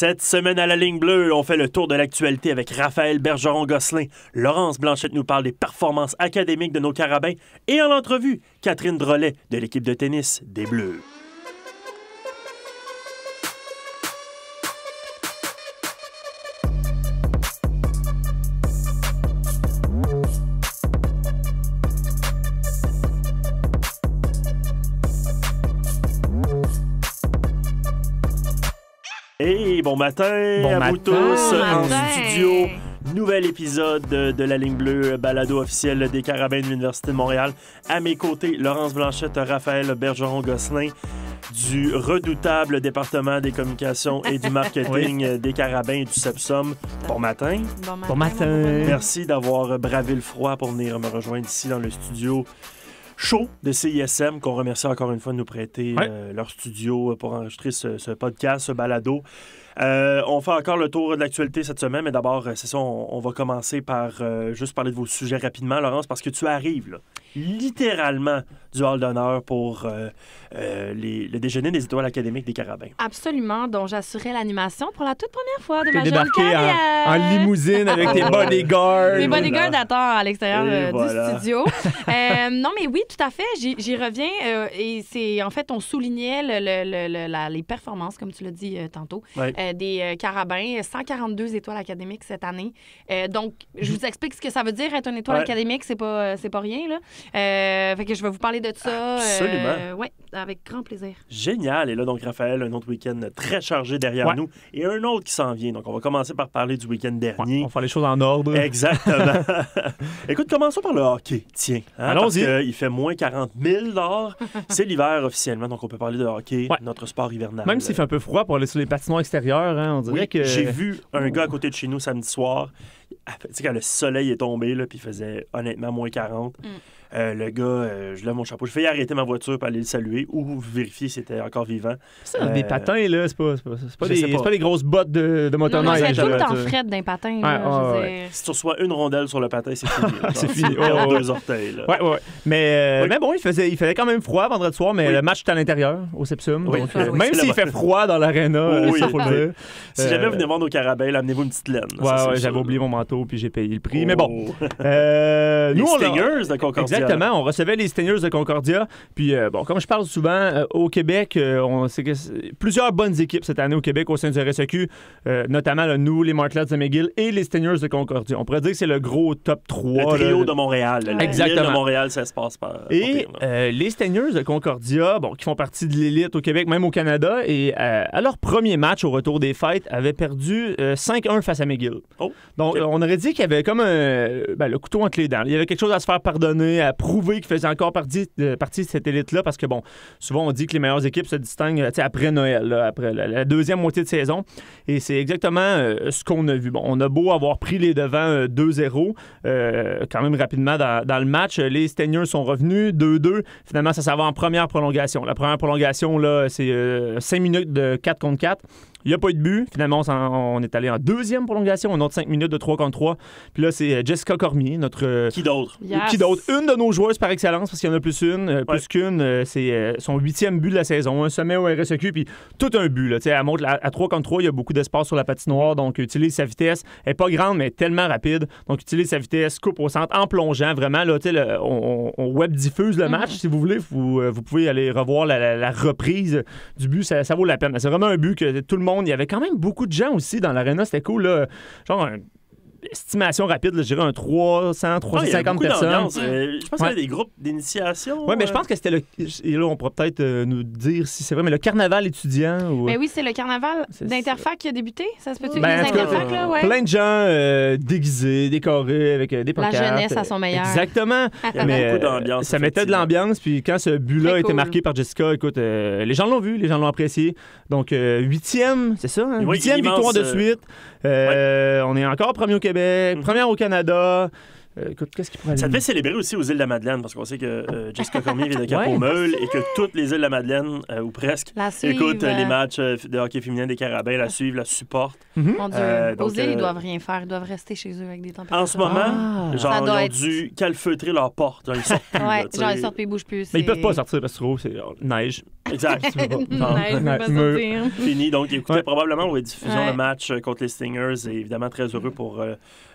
Cette semaine à la ligne bleue, on fait le tour de l'actualité avec Raphaël Bergeron-Gosselin. Laurence Blanchette nous parle des performances académiques de nos Carabins. Et en entrevue, Catherine Drolet de l'équipe de tennis des Bleus. Et bon matin à vous tous en studio. Nouvel épisode de la ligne bleue, balado officiel des Carabins de l'Université de Montréal. À mes côtés, Laurence Blanchette, Raphaël Bergeron-Gosselin du redoutable département des communications et du marketing des Carabins et du CEPSOM. Bon matin. Bon matin. Merci d'avoir bravé le froid pour venir me rejoindre ici dans le studio chaud de CISM, qu'on remercie encore une fois de nous prêter leur studio pour enregistrer ce podcast, ce balado. On fait encore le tour de l'actualité cette semaine, mais d'abord, c'est ça, on va commencer par juste parler de vos sujets rapidement, Laurence, parce que tu arrives là, littéralement du hall d'honneur pour le déjeuner des étoiles académiques des Carabins. Absolument, dont j'assurais l'animation pour la toute première fois de ma jeune débarqué carrière. en limousine avec tes bodyguards. Les bodyguards attendent à l'extérieur voilà. du studio. Non, mais oui, tout à fait, j'y reviens. Et c'est, en fait, on soulignait les performances, comme tu l'as dit tantôt, des Carabins, 142 étoiles académiques cette année. Donc, je vous explique ce que ça veut dire être une étoile académique, c'est pas rien, là. Fait que je vais vous parler de ça. Absolument. Oui, avec grand plaisir. Génial. Et là, donc, Raphaël, un autre week-end très chargé derrière nous et un autre qui s'en vient. Donc, on va commencer par parler du week-end dernier. On va faire les choses en ordre. Exactement. Écoute, commençons par le hockey. Tiens. Allons-y. Parce qu'il fait moins 40 000 $. C'est l'hiver officiellement, donc on peut parler de hockey, notre sport hivernal. Même s'il fait un peu froid pour aller sur les patinoires extérieurs, on dirait que... J'ai vu un gars à côté de chez nous samedi soir. Tu sais, quand le soleil est tombé, là, puis il faisait honnêtement moins 40. Le gars, je lève mon chapeau. Je fais arrêter ma voiture pour aller le saluer ou vérifier s'il était encore vivant. Ça, des patins, là, c'est pas des grosses bottes de motoneige. Non, c'est tout le temps fret d'un patin. Si tu reçois une rondelle sur le patin, c'est fini. C'est fini. Deux orteils. Là. Ouais. Mais bon, il faisait quand même froid vendredi soir, mais le match était à l'intérieur, au Sepsum. Oui. Donc, même s'il fait froid dans l'aréna, ça faut le dire. Si jamais vous venez voir nos Carabins, amenez-vous une petite laine. Ouais, j'avais oublié mon manteau, puis j'ai payé le prix. Mais bon. Les Stingers de Concordia. Exactement, on recevait les Stingers de Concordia. Puis, comme je parle souvent, au Québec, on sait que plusieurs bonnes équipes cette année au Québec au sein du RSEQ, notamment nous, les Martlets de McGill et les Stingers de Concordia. On pourrait dire que c'est le gros top 3. Le trio de Montréal. Exactement. L'île de Montréal, ça se passe par... Et les Stingers de Concordia, qui font partie de l'élite au Québec, même au Canada, et à leur premier match au retour des fêtes, avaient perdu 5-1 face à McGill. Donc, on aurait dit qu'il y avait comme le couteau entre les dents. Il y avait quelque chose à se faire pardonner, à prouver qu'il faisait encore partie de cette élite-là, parce que, souvent, on dit que les meilleures équipes se distinguent après Noël, là, après la deuxième moitié de saison. Et c'est exactement ce qu'on a vu. On a beau avoir pris les devants 2-0, quand même rapidement dans le match. Les Stingers sont revenus 2-2. Finalement, ça va en première prolongation. La première prolongation, là, c'est 5 minutes de 4 contre 4. Il n'y a pas eu de but. Finalement, on est allé en deuxième prolongation, une autre 5 minutes de 3 contre 3. Puis là, c'est Jessica Cormier, notre... Qui d'autre? Yes. Qui d'autre? Une de nos joueuses par excellence, parce qu'il y en a plus qu'une. C'est son 8e but de la saison. Un sommet au RSEQ, puis tout un but. Là. Elle montre à 3 contre 3, il y a beaucoup d'espace sur la patinoire, donc utilise sa vitesse. Elle n'est pas grande, mais tellement rapide. Donc, utilise sa vitesse, coupe au centre, en plongeant. Vraiment, là, on web diffuse le match. Si vous voulez, vous pouvez aller revoir la reprise du but. Ça vaut la peine. C'est vraiment un but que tout le monde... Il y avait quand même beaucoup de gens aussi dans l'aréna. C'était cool, là. Genre estimation rapide, là, je dirais 350 personnes. Je pense qu'il y avait des groupes d'initiation. Oui, mais je pense que c'était et là, on pourra peut-être nous dire si c'est vrai, mais le carnaval étudiant. Mais oui, c'est le carnaval d'Interfac qui a débuté. Ça se peut-tu? Plein de gens déguisés, décorés, avec des pancartes. La jeunesse à son meilleur. Exactement. Il y avait beaucoup d'ambiance. Ça mettait de l'ambiance. Puis quand ce but-là a été marqué par Jessica, écoute, les gens l'ont vu, les gens l'ont apprécié. Donc, 8e, c'est ça? 8e victoire de suite. On est encore premier au Québec, première au Canada. Écoute, qu'est-ce qu'il pourrait Ça devait célébrer aussi aux îles de la Madeleine, parce qu'on sait que Jessica Cormier vient de Cap-aux-Meules et que toutes les îles de la Madeleine, ou presque, écoutent les matchs de hockey féminin des Carabins, la suivent, la supportent. Mon Dieu, aux îles, ils doivent rien faire. Ils doivent rester chez eux avec des températures. En ce moment, genre, ils ont dû calfeutrer leurs portes. Genre, ils sortent plus. Genre, ils sortent puis ils bougent plus. Mais ils peuvent pas sortir parce que c'est neige. Exact. Fini. Donc, ils écoutaient probablement aux diffusions le match contre les Stingers et évidemment très heureux pour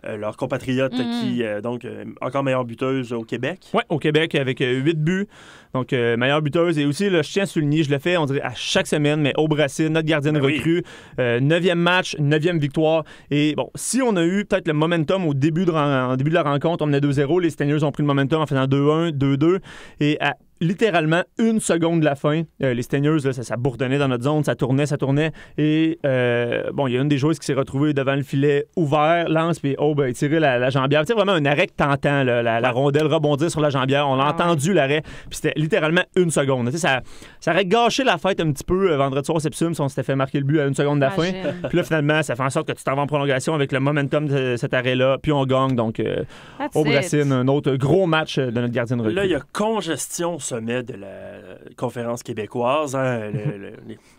leurs compatriotes qui, donc, encore meilleure buteuse au Québec. Oui, au Québec avec 8 buts. Donc, meilleure buteuse. Et aussi, là, je tiens à souligner, je le fais, on dirait, à chaque semaine, mais Aubracine, notre gardienne recrue, 9e match, 9e victoire. Et bon, si on a eu peut-être le momentum au début de la rencontre, on menait 2-0, les Stingers ont pris le momentum en faisant 2-1, 2-2. Et à littéralement 1 seconde de la fin, les Stingers, là, ça bourdonnait dans notre zone, ça tournait. Et bon, il y a une des joueuses qui s'est retrouvée devant le filet ouvert, lance, puis Aube a tiré la jambière. Tu sais, vraiment un arrêt que t'entends, la rondelle rebondir sur la jambière. On a entendu l'arrêt, puis c'était littéralement 1 seconde. Tu sais, ça aurait gâché la fête un petit peu vendredi soir au Sepsum si on s'était fait marquer le but à 1 seconde de la fin. Puis là, finalement, ça fait en sorte que tu t'en vas en prolongation avec le momentum de cet arrêt-là, puis on gagne. Donc, Aubracine, un autre gros match de notre gardienne recrue. Là, il y a congestion sommet de la conférence québécoise. Hein,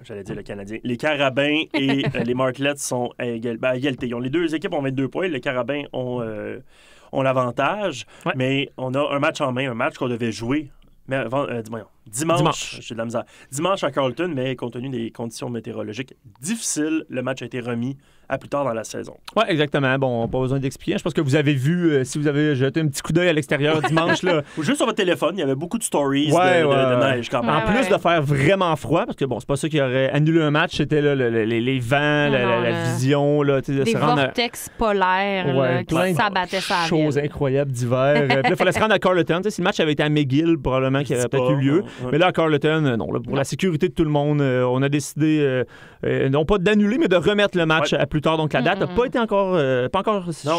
j'allais dire le Canadien. Les Carabins et les Martlets sont à égalité. Les deux équipes ont 22 points. Les Carabins ont l'avantage, mais on a un match en main, un match qu'on devait jouer. Mais dimanche, j'ai de la misère. Dimanche à Carleton, mais compte tenu des conditions météorologiques difficiles, le match a été remis à plus tard dans la saison. Oui, exactement. Bon, pas besoin d'expliquer. Je pense que vous avez vu, si vous avez jeté un petit coup d'œil à l'extérieur dimanche. Là. Ou juste sur votre téléphone, il y avait beaucoup de stories de neige quand même. En plus de faire vraiment froid, parce que bon, c'est pas ça qui aurait annulé un match, c'était là, les vents, la vision. Là, des vortex polaires qui s'abattaient sur la ville. Choses incroyables d'hiver. Puis là, il fallait se rendre à Carleton. Si le match avait été à McGill, probablement qu'il aurait peut-être eu lieu. Mais là, à Carleton, non. Là, pour la sécurité de tout le monde, on a décidé, non pas d'annuler, mais de remettre le match à plus tard. Donc, la date n'a pas été encore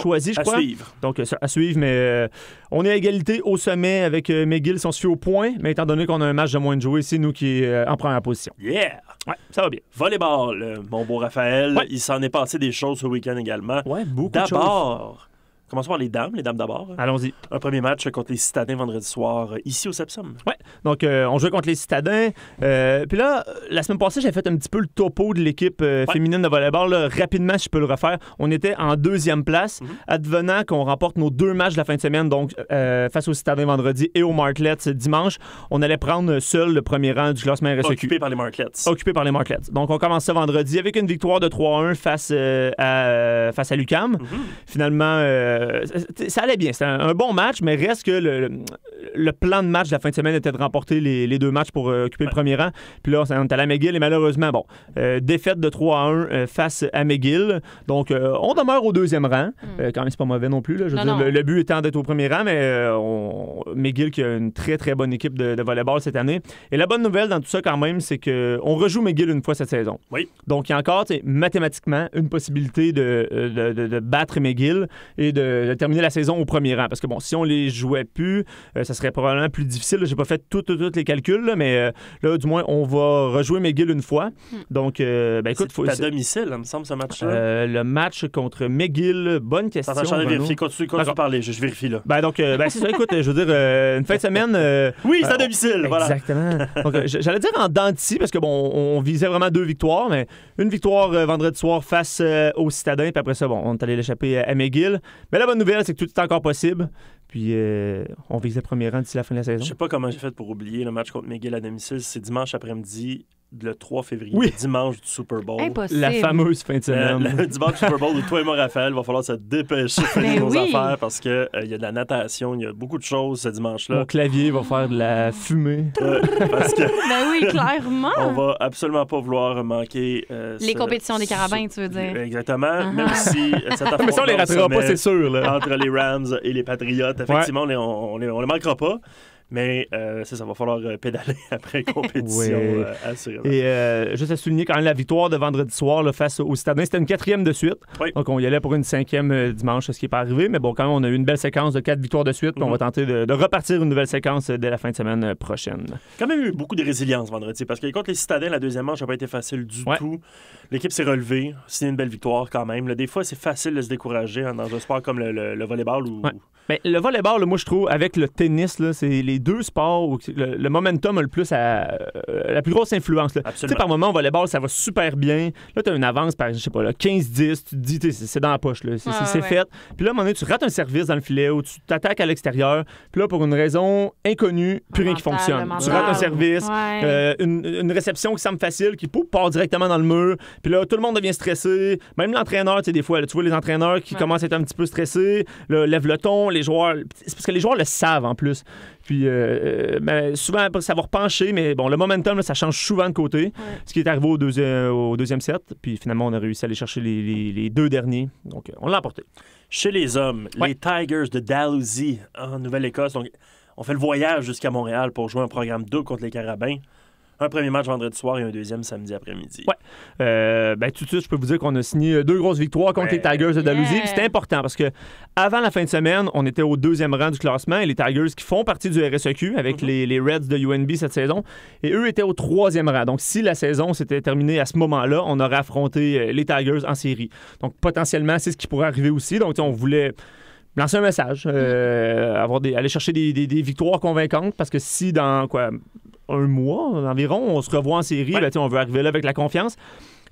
choisie, je crois. À suivre. Donc, à suivre, mais on est à égalité au sommet avec McGill si on se fie au point. Mais étant donné qu'on a un match de moins de jouer, c'est nous qui est en première position. Yeah! Ouais, ça va bien. Volleyball, mon beau Raphaël. Il s'en est passé des choses ce week-end également. Ouais, beaucoup de choses. D'abord, commençons par les dames d'abord. Allons-y. Un premier match contre les Citadins vendredi soir, ici au Sepsum. Oui, donc on jouait contre les Citadins. Puis là, la semaine passée, j'ai fait un petit peu le topo de l'équipe féminine de volleyball. Là, rapidement, si je peux le refaire. On était en 2e place, advenant qu'on remporte nos 2 matchs de la fin de semaine, donc face aux Citadins vendredi et aux Martlets dimanche. On allait prendre seul le premier rang du classement RSEQ. Occupé par les Martlets. Occupé par les Martlets. Donc, on commence ça vendredi avec une victoire de 3-1 face à l'UQAM. Finalement, ça allait bien. C'était un bon match, mais reste que le plan de match de la fin de semaine était de remporter les 2 matchs pour occuper le premier rang. Puis là, on est allé à McGill et malheureusement, défaite de 3-1 face à McGill. Donc, on demeure au 2e rang. Quand même, c'est pas mauvais non plus. Là. Je veux dire, le but étant d'être au premier rang, mais McGill qui a une très, très bonne équipe de volleyball cette année. Et la bonne nouvelle dans tout ça, quand même, c'est qu'on rejoue McGill une fois cette saison. Oui. Donc, il y a encore, mathématiquement, une possibilité de battre McGill et de terminer la saison au premier rang. Parce que, bon, si on les jouait plus, ça serait probablement plus difficile. J'ai pas fait tous les calculs, là, mais là, du moins, on va rejouer McGill une fois. Donc, écoute... C'est à domicile, il me semble, ce match-là. Le match contre McGill, bonne question. Attends, j'en ai vérifié. Continue de parler, je vérifie, là. Donc, c'est ça, écoute, je veux dire, une fin de semaine... oui, c'est à domicile, voilà. Exactement. Donc, j'allais dire en dents de scie, parce que, bon, on visait vraiment 2 victoires, mais une victoire vendredi soir face aux Citadins, puis après ça, bon, on est allé l'échapper à McGill. Mais la bonne nouvelle, c'est que tout est encore possible. Puis, on vise le premier rang d'ici la fin de la saison. Je sais pas comment j'ai fait pour oublier le match contre McGill à domicile. C'est dimanche après-midi, le 3 février, le dimanche du Super Bowl. Impossible. La fameuse fin de semaine. Le dimanche du Super Bowl où toi et moi, Raphaël, va falloir se dépêcher de faire nos affaires parce qu'il y a de la natation, il y a beaucoup de choses ce dimanche-là. Mon clavier va faire de la fumée. Parce que oui, clairement. On va absolument pas vouloir manquer... les compétitions des Carabins, tu veux dire. Exactement. Même si cet affrontement mais ça, on les ratera pas, c'est sûr. Là. Entre les Rams et les Patriots, effectivement, on les manquera pas. Mais ça va falloir pédaler après compétition, assurément. Et juste à souligner quand même la victoire de vendredi soir là, face aux Citadins, c'était une 4e de suite. Oui. Donc on y allait pour une 5e dimanche, ce qui n'est pas arrivé. Mais bon, quand même, on a eu une belle séquence de 4 victoires de suite. Puis on va tenter de repartir une nouvelle séquence dès la fin de semaine prochaine. Quand même eu beaucoup de résilience vendredi, parce que contre les Citadins, la deuxième manche n'a pas été facile du tout. L'équipe s'est relevée, c'est une belle victoire quand même. Là, des fois, c'est facile de se décourager dans un sport comme le volleyball où Ben, le volleyball, là, moi, je trouve, avec le tennis, là, c'est les deux sports où le momentum a le plus la plus grosse influence. Tu sais, par moment, au volleyball, ça va super bien. Là, tu as une avance par, je sais pas, 15-10. Tu te dis, c'est dans la poche. Là. C'est fait. Puis là, à un moment donné, tu rates un service dans le filet ou tu t'attaques à l'extérieur. Puis là, pour une raison inconnue, plus rien qui fonctionne. Tu rates un service, une réception qui semble facile, qui part directement dans le mur. Puis là, tout le monde devient stressé. Même l'entraîneur, tu sais, des fois, là, tu vois les entraîneurs qui commencent à être un petit peu stressés, là, lèvent le ton, les joueurs... C'est parce que les joueurs le savent, en plus. Puis souvent, ça va repencher, mais bon, le momentum, là, ça change souvent de côté. Ce qui est arrivé au deuxième set. Puis finalement, on a réussi à aller chercher les deux derniers. Donc, on l'a emporté. Chez les hommes, les Tigers de Dalhousie, en Nouvelle-Écosse, donc, on fait le voyage jusqu'à Montréal pour jouer un programme double contre les Carabins. Un premier match vendredi soir et un deuxième samedi après-midi. Ben, tout de suite, je peux vous dire qu'on a signé 2 grosses victoires contre les Tigers de Dalhousie. C'était important parce que avant la fin de semaine, on était au 2e rang du classement et les Tigers qui font partie du RSEQ avec les Reds de UNB cette saison. Et eux étaient au 3e rang. Donc, si la saison s'était terminée à ce moment-là, on aurait affronté les Tigers en série. Donc, potentiellement, c'est ce qui pourrait arriver aussi. Donc, on voulait lancer un message, aller chercher des victoires convaincantes parce que si dans un mois environ, on se revoit en série, on veut arriver là avec la confiance.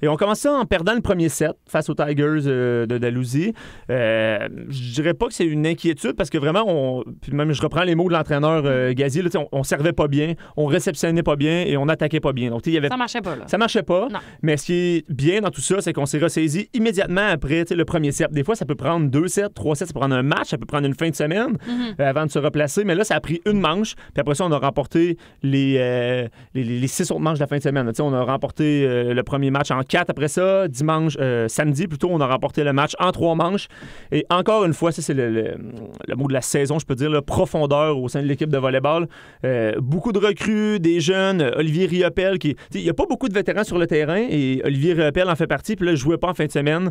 Et on commence ça en perdant le premier set face aux Tigers de Dalhousie. Je dirais pas que c'est une inquiétude parce que vraiment, puis même je reprends les mots de l'entraîneur Gazier, là, on servait pas bien, on réceptionnait pas bien et on attaquait pas bien. Donc, ça marchait pas, là. Ça marchait pas. Non. Mais ce qui est bien dans tout ça, c'est qu'on s'est ressaisi immédiatement après le premier set. Des fois, ça peut prendre 2 sets, 3 sets, ça peut prendre un match, ça peut prendre une fin de semaine avant de se replacer. Mais là, ça a pris une manche. Puis après ça, on a remporté les 6 autres manches de la fin de semaine. On a remporté le premier match en 4 après ça. Samedi, plutôt, on a remporté le match en 3 manches. Et encore une fois, ça, c'est le mot de la saison, je peux dire, profondeur au sein de l'équipe de volleyball. Beaucoup de recrues, des jeunes. Olivier Riopel, il n'y a pas beaucoup de vétérans sur le terrain et Olivier Riopel en fait partie. Puis là, il ne jouait pas en fin de semaine.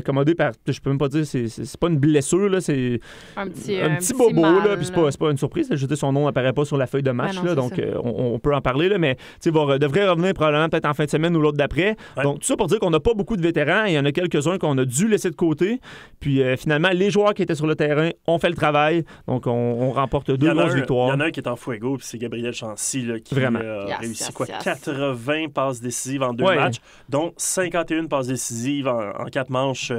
Commandé par, je peux même pas dire, c'est pas une blessure, là, c'est un petit bobo. Mal, là, puis c'est pas une surprise. Je veux dire, son nom n'apparaît pas sur la feuille de match. Non, là, donc, on peut en parler. Là, mais devrait revenir probablement peut-être en fin de semaine ou l'autre d'après. Donc, tout ça pour dire qu'on n'a pas beaucoup de vétérans. Il y en a quelques-uns qu'on a dû laisser de côté. Puis finalement, les joueurs qui étaient sur le terrain ont fait le travail. Donc, on remporte 2 grosses victoires. Il y en a un qui est en fuego, puis c'est Gabriel Chancy là, qui a réussi 80 passes décisives en 2 matchs, dont 51 passes décisives en 4 manches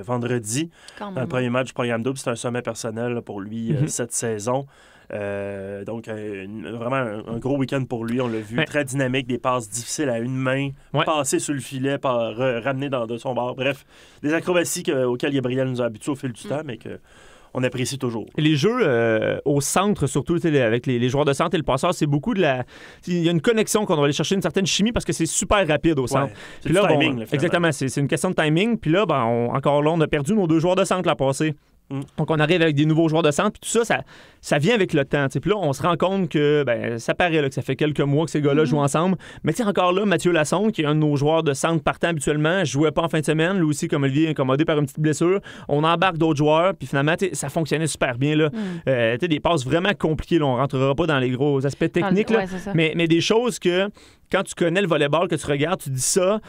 vendredi. Dans le premier match du programme double, c'est un sommet personnel là, pour lui cette saison. Donc, vraiment un gros week-end pour lui. On l'a vu, très dynamique, des passes difficiles à une main, passer sur le filet, ramener de son bord. Bref, des acrobaties auxquelles Gabriel nous a habitués au fil du temps, mais qu'on apprécie toujours. Et les jeux au centre, surtout avec les joueurs de centre et le passeur, c'est beaucoup de la... Il y a une connexion qu'on doit aller chercher, une certaine chimie parce que c'est super rapide au centre. C'est du timing. Exactement, c'est une question de timing. Puis là, encore là, on a perdu nos 2 joueurs de centre l'an passé. Donc, on arrive avec des nouveaux joueurs de centre, puis tout ça vient avec le temps. Puis là, on se rend compte que ça paraît là, que ça fait quelques mois que ces gars-là jouent ensemble. Mais encore là, Mathieu Lassonde, qui est un de nos joueurs de centre partant habituellement, jouait pas en fin de semaine. Lui aussi, comme Olivier, incommodé par une petite blessure. On embarque d'autres joueurs, puis finalement, ça fonctionnait super bien. Là. Des passes vraiment compliquées. Là. On rentrera pas dans les gros aspects techniques, là, mais des choses que... Quand tu connais le volleyball, que tu regardes, tu dis ça,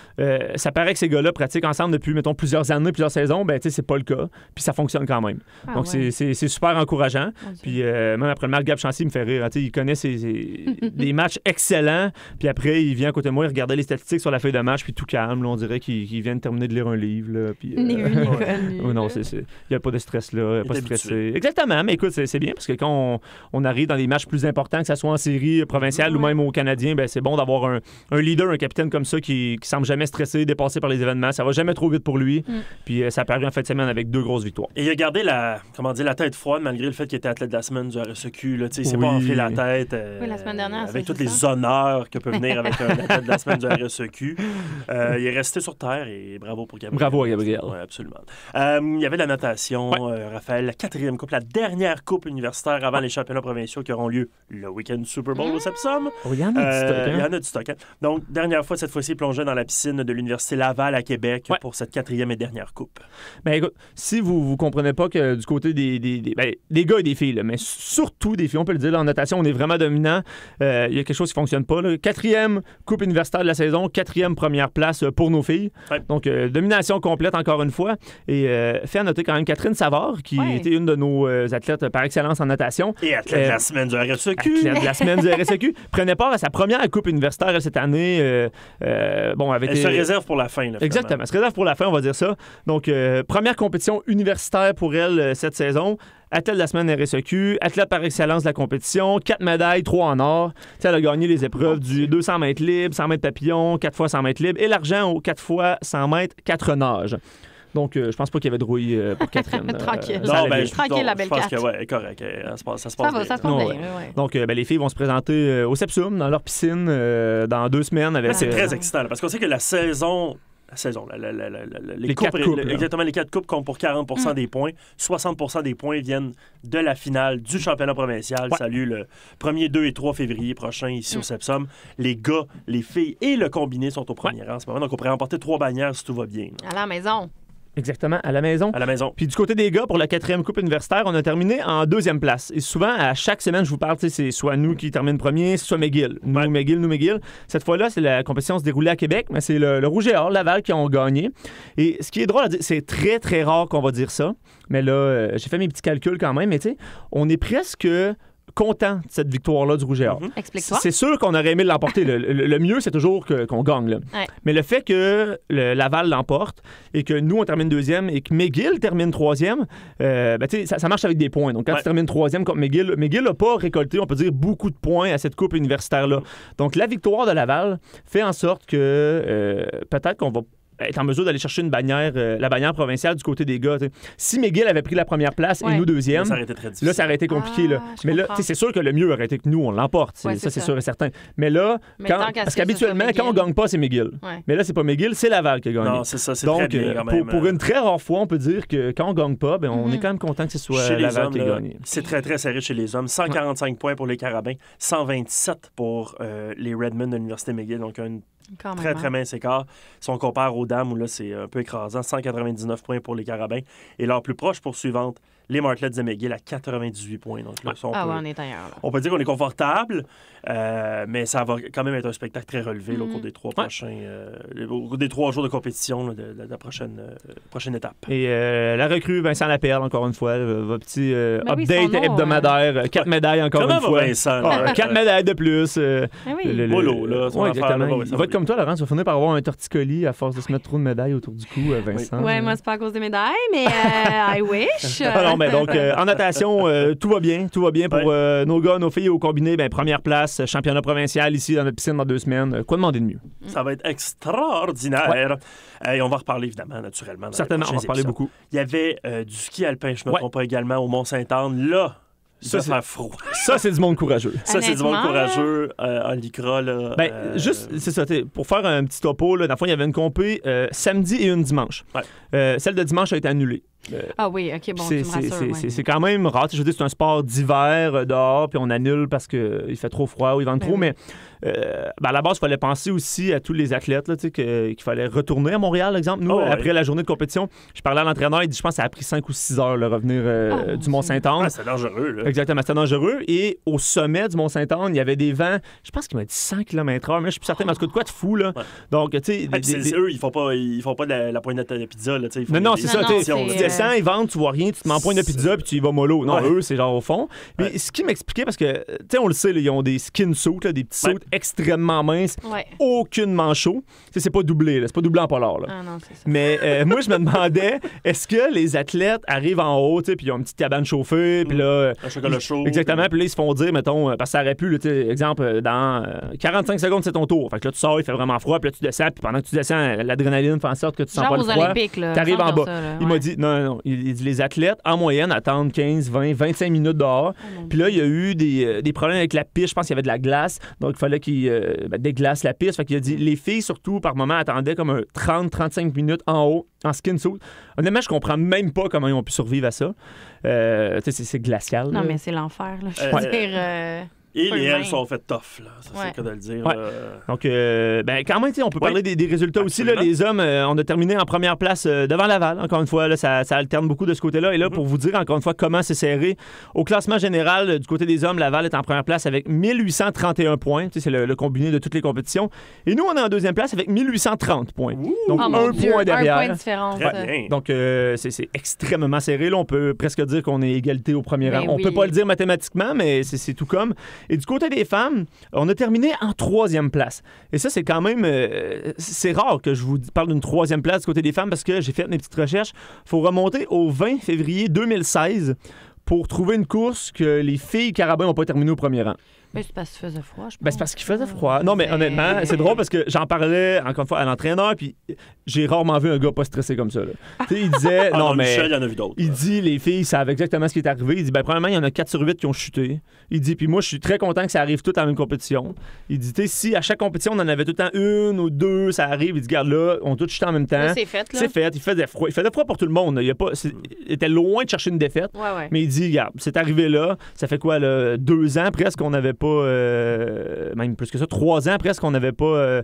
ça paraît que ces gars-là pratiquent ensemble depuis, mettons, plusieurs années, plusieurs saisons, c'est pas le cas. Puis ça fonctionne quand même. Donc, c'est super encourageant. Puis même après le match, Gab Chancy me fait rire. Il connaît des matchs excellents. Puis après, il vient à côté de moi, il regardait les statistiques sur la feuille de match, puis tout calme. Là, on dirait qu'il vient de terminer de lire un livre. Là, puis, non, il n'y a pas de stress là, pas stressé. Exactement, mais écoute, c'est bien parce que quand on arrive dans des matchs plus importants, que ce soit en série provinciale ou même au Canadien, c'est bon d'avoir un leader, un capitaine comme ça qui semble jamais stressé, dépassé par les événements. Ça va jamais trop vite pour lui. Puis ça a paru en fin de semaine avec 2 grosses victoires. Et il a gardé la tête froide malgré le fait qu'il était athlète de la semaine du RSEQ. Là, il s'est pas enflé la tête la semaine dernière, avec tous les honneurs que peut venir avec un athlète de la semaine du RSEQ. Il est resté sur terre et bravo pour Gabriel. Bravo à Gabriel. Oui, absolument. Il y avait la natation, Raphaël, la 4e coupe, la dernière coupe universitaire avant les championnats provinciaux qui auront lieu le week-end du Super Bowl au Sepsum. Il y en a du stock. stock. Hein? Donc, dernière fois, cette fois-ci, plongeait dans la piscine de l'Université Laval à Québec pour cette 4e et dernière coupe. Ben écoute, si vous comprenez pas que du côté des gars et des filles, là, mais surtout des filles, on peut le dire, là, en natation, on est vraiment dominant. Il y a quelque chose qui fonctionne pas. Là. 4e coupe universitaire de la saison, 4e première place pour nos filles. Ouais. Donc, domination complète encore une fois. Et fait à noter quand même Catherine Savard, qui était une de nos athlètes par excellence en natation. Et athlète de la semaine du RSEQ. Athlète de la semaine du RSEQ. Prenait part à sa première coupe universitaire cette année. Elle se réserve pour la fin. Là, exactement. Elle se réserve pour la fin, on va dire ça. Donc, première compétition universitaire pour elle cette saison. Athlète de la semaine RSEQ, athlète par excellence de la compétition, 4 médailles, 3 en or. T'sais, elle a gagné les épreuves du 200 mètres libre, 100 mètres papillon, 4 fois 100 mètres libre et l'argent aux 4 fois 100 mètres, 4 nages. Donc, je pense pas qu'il y avait de rouille pour Catherine. Tranquille. Tranquille, la belle carte. Je pense que, correct. Ça se passe bien. Ça se passe bien, ouais. Donc, les filles vont se présenter au Sepsum, dans leur piscine, dans 2 semaines. Avec, c'est très excitant, là, parce qu'on sait que la saison, les 4 coupes. Exactement, les 4 coupes comptent pour 40% des points. 60% des points viennent de la finale du championnat provincial. Salut le 1er, 2 et 3 février prochain ici au Sepsum. Les gars, les filles et le combiné sont au premier rang en ce moment. Donc, on pourrait remporter 3 bannières si tout va bien. À la maison. Exactement, à la maison. À la maison. Puis du côté des gars, pour la 4e coupe universitaire, on a terminé en 2e place. Et souvent, à chaque semaine, je vous parle, c'est soit nous qui terminent premier, soit McGill. Nous, McGill. Cette fois-là, c'est la compétition se déroulait à Québec, mais c'est le Rouge et Or, Laval, qui ont gagné. Et ce qui est drôle à dire, c'est très, très rare qu'on va dire ça. Mais là, j'ai fait mes petits calculs quand même. Mais tu sais, on est presque content de cette victoire-là du Rouge et Or. Explique-toi. C'est sûr qu'on aurait aimé l'emporter. Le mieux, c'est toujours qu'on gagne. Là. Ouais. Mais le fait que le Laval l'emporte et que nous, on termine 2e et que McGill termine 3e, ça marche avec des points. Donc, quand tu termines 3e contre McGill n'a pas récolté, on peut dire, beaucoup de points à cette coupe universitaire-là. Donc, la victoire de Laval fait en sorte que peut-être qu'on va être en mesure d'aller chercher une bannière, la bannière provinciale du côté des gars. T'sais. Si McGill avait pris la première place et nous 2e, ça aurait été très difficile. Là, ça aurait été compliqué. Mais là, c'est sûr que le mieux aurait été que nous, on l'emporte. Ça, c'est sûr et certain. Mais là, parce qu'habituellement, quand on ne gagne pas, c'est McGill. Ouais. Mais là, c'est pas McGill, c'est Laval qui a gagné. Non, c'est ça, c'est donc, très bien quand même. Pour une très rare fois, on peut dire que quand on ne gagne pas, on est quand même content que ce soit Laval qui a gagné. C'est très, très serré chez les hommes. 145 points pour les Carabins, 127 pour les Redmen de l'Université McGill. Donc, un très, très mince écart. Si on compare aux dames, où là, c'est un peu écrasant, 199 points pour les Carabins. Et leur plus proche poursuivante, les Martlets de McGill à 98 points. Donc là, on est ailleurs. Là. On peut dire qu'on est confortable, mais ça va quand même être un spectacle très relevé au cours des 3 prochains, au cours des 3 jours de compétition de la prochaine étape. Et la recrue, Vincent Laperle, encore une fois, votre petit update hebdomadaire. 4 médailles encore une fois. Vincent, 4 médailles de plus. Mollo, là. Exactement. Il va être comme toi, Laurent, tu vas finir par avoir un torticolis à force de se mettre trop de médailles autour du cou, Vincent. Oui, moi, c'est pas à cause des médailles, mais I wish. Mais donc, en natation, tout va bien pour nos gars, nos filles au combiné. Première place, championnat provincial ici dans notre piscine dans 2 semaines. Quoi demander de mieux? Ça va être extraordinaire. Et on va reparler, évidemment, naturellement. Certainement, on va reparler beaucoup. Il y avait du ski alpin, je ne me trompe pas, également au Mont-Sainte-Anne. Là, ça fait froid. Ça, c'est du monde courageux. Ça, c'est du monde courageux en lycra. Là, juste, c'est ça. Pour faire un petit topo, là, dans le fond, il y avait une compé samedi et une dimanche. Celle de dimanche a été annulée. oui, OK, bon, tu me rassures. C'est quand même rare. Je veux dire, c'est un sport d'hiver dehors, puis on annule parce qu'il fait trop froid ou il vente trop, mais à la base, il fallait penser aussi à tous les athlètes là, qu'il fallait retourner à Montréal, exemple. Nous, après la journée de compétition, je parlais à l'entraîneur, il dit, je pense que ça a pris 5 ou 6 heures de revenir du Mont-Sainte-Anne. C'est dangereux. Là. Exactement, c'était dangereux. Et au sommet du Mont-Sainte-Anne, il y avait des vents, je pense qu'il m'a dit 100 km/h, mais là, je suis plus certain, mais en tout cas, de quoi de fou, là. Donc, tu sais... eux, ils font pas de la pointe de pizza, là, tu sais. Non, c'est ça, tu descends, ils vendent, tu vois rien, tu te mets en pointe de pizza, puis tu y vas mollo. Non, eux, c'est genre au fond. Puis ce qui m'expliquait, parce que, tu sais, on le sait, là, ils ont des skin suits, des petits suits extrêmement minces, aucune manchot. C'est pas doublé, c'est pas doublé en polar. Là. Ah non, c'est ça. Mais moi, je me demandais, est-ce que les athlètes arrivent en haut, puis ils ont une petite cabane chauffée, puis là... Un chocolat chaud. Exactement, puis là, ils se font dire, mettons, parce que ça aurait pu, là, exemple, dans 45 secondes, c'est ton tour. Fait que là, tu sors, il fait vraiment froid, puis là, tu descends, puis pendant que tu descends, l'adrénaline fait en sorte que tu sens pas le froid. T'arrives en bas. Il m'a dit, non, il dit, les athlètes, en moyenne, attendent 15, 20, 25 minutes dehors. Puis là, il y a eu des problèmes avec la piste. Je pense qu'il y avait de la glace, donc il fallait qu'ils déglacent la piste. Fait qu'il a dit, les filles, surtout, par moment, attendaient comme un 30-35 minutes en haut, en skin suit. Honnêtement, je comprends même pas comment ils ont pu survivre à ça. C'est glacial. Non, mais c'est l'enfer, là. Je veux dire... Et les elles sont faites tough, là. Ça, c'est le cas de le dire. Ouais. Donc, quand même, on peut parler des résultats aussi. Là, les hommes, on a terminé en première place devant Laval. Encore une fois, là, ça alterne beaucoup de ce côté-là. Et là, pour vous dire encore une fois comment c'est serré, au classement général, du côté des hommes, Laval est en première place avec 1831 points. C'est le combiné de toutes les compétitions. Et nous, on est en deuxième place avec 1830 points. Donc, un point derrière. Un point de différence. Donc, c'est extrêmement serré. Là, on peut presque dire qu'on est égalité au premier rang. On peut pas le dire mathématiquement, mais c'est tout comme. Et du côté des femmes, on a terminé en 3e place. Et ça, c'est quand même... c'est rare que je vous parle d'une 3e place du côté des femmes parce que j'ai fait mes petites recherches. Il faut remonter au 20 février 2016 pour trouver une course que les filles carabins n'ont pas terminé au premier rang. Mais c'est parce qu'il faisait froid, je pense. Ben, c'est parce qu'il faisait froid. Non, mais honnêtement, c'est drôle parce que j'en parlais encore une fois à l'entraîneur, puis j'ai rarement vu un gars pas stressé comme ça. Tu sais, il disait... non, mais Michel, il y en a vu d'autres. Il dit, les filles savent exactement ce qui est arrivé. Il dit, premièrement, il y en a 4 sur 8 qui ont chuté. Il dit, puis moi, je suis très content que ça arrive tout en même compétition. Il dit, tu sais, si à chaque compétition, on en avait tout le temps 1 ou 2, ça arrive. Il dit, regarde là, on a tous chuté en même temps. Là, c'est fait, là. C'est fait. Il faisait froid. Il faisait froid pour tout le monde. Il était loin de chercher une défaite. Ouais. Mais il dit, regarde, c'est arrivé là. Ça fait quoi, là, 2 ans presque qu'on n'avait pas... même plus que ça, 3 ans presque qu'on n'avait pas...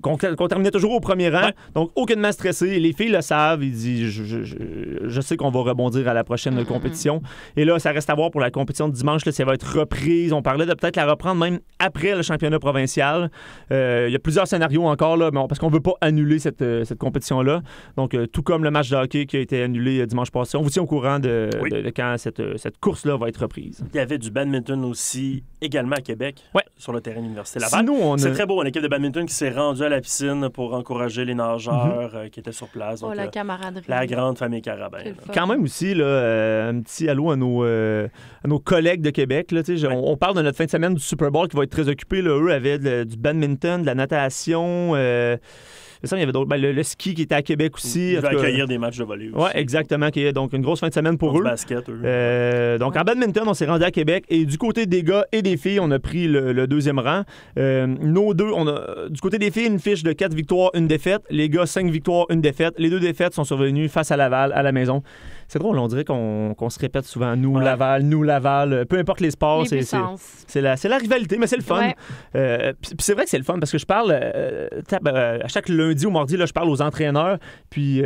qu'on terminait toujours au premier rang. Ouais. Donc, aucunement stressé. Les filles le savent. Il dit, je sais qu'on va rebondir à la prochaine compétition. Et là, ça reste à voir pour la compétition de dimanche. Là, ça va être reprise. On parlait de peut-être la reprendre même après le championnat provincial. Il y a plusieurs scénarios encore, là, parce qu'on ne veut pas annuler cette compétition-là. Donc, tout comme le match de hockey qui a été annulé dimanche passé, on vous tient au courant de quand cette course-là va être reprise. Il y avait du badminton aussi également à Québec, sur le terrain de l'Université Laval. C'est très beau, une équipe de badminton qui s'est rendue à la piscine pour encourager les nageurs qui étaient sur place. Donc, la camaraderie. La grande famille Carabin. Quand même aussi, là, un petit allô à nos collègues de Québec. Là, on parle de notre fin de semaine du Super Bowl qui va être très occupé. Là. Eux avaient du badminton, de la natation... il y avait d'autres. Le ski qui était à Québec aussi. Ils vont accueillir des matchs de volley aussi. Oui, exactement. Donc, une grosse fin de semaine pour eux. Basket, eux. Donc, en badminton, on s'est rendu à Québec. Et du côté des gars et des filles, on a pris le 2e rang. Nos deux, on a du côté des filles, une fiche de 4 victoires, 1 défaite. Les gars, 5 victoires, 1 défaite. Les 2 défaites sont survenues face à Laval, à la maison. C'est drôle, on dirait qu'on se répète souvent nous, Laval. Peu importe les sports, c'est la rivalité, mais c'est le fun. Puis c'est vrai que c'est le fun parce que je parle à chaque lundi ou mardi, là, je parle aux entraîneurs. Puis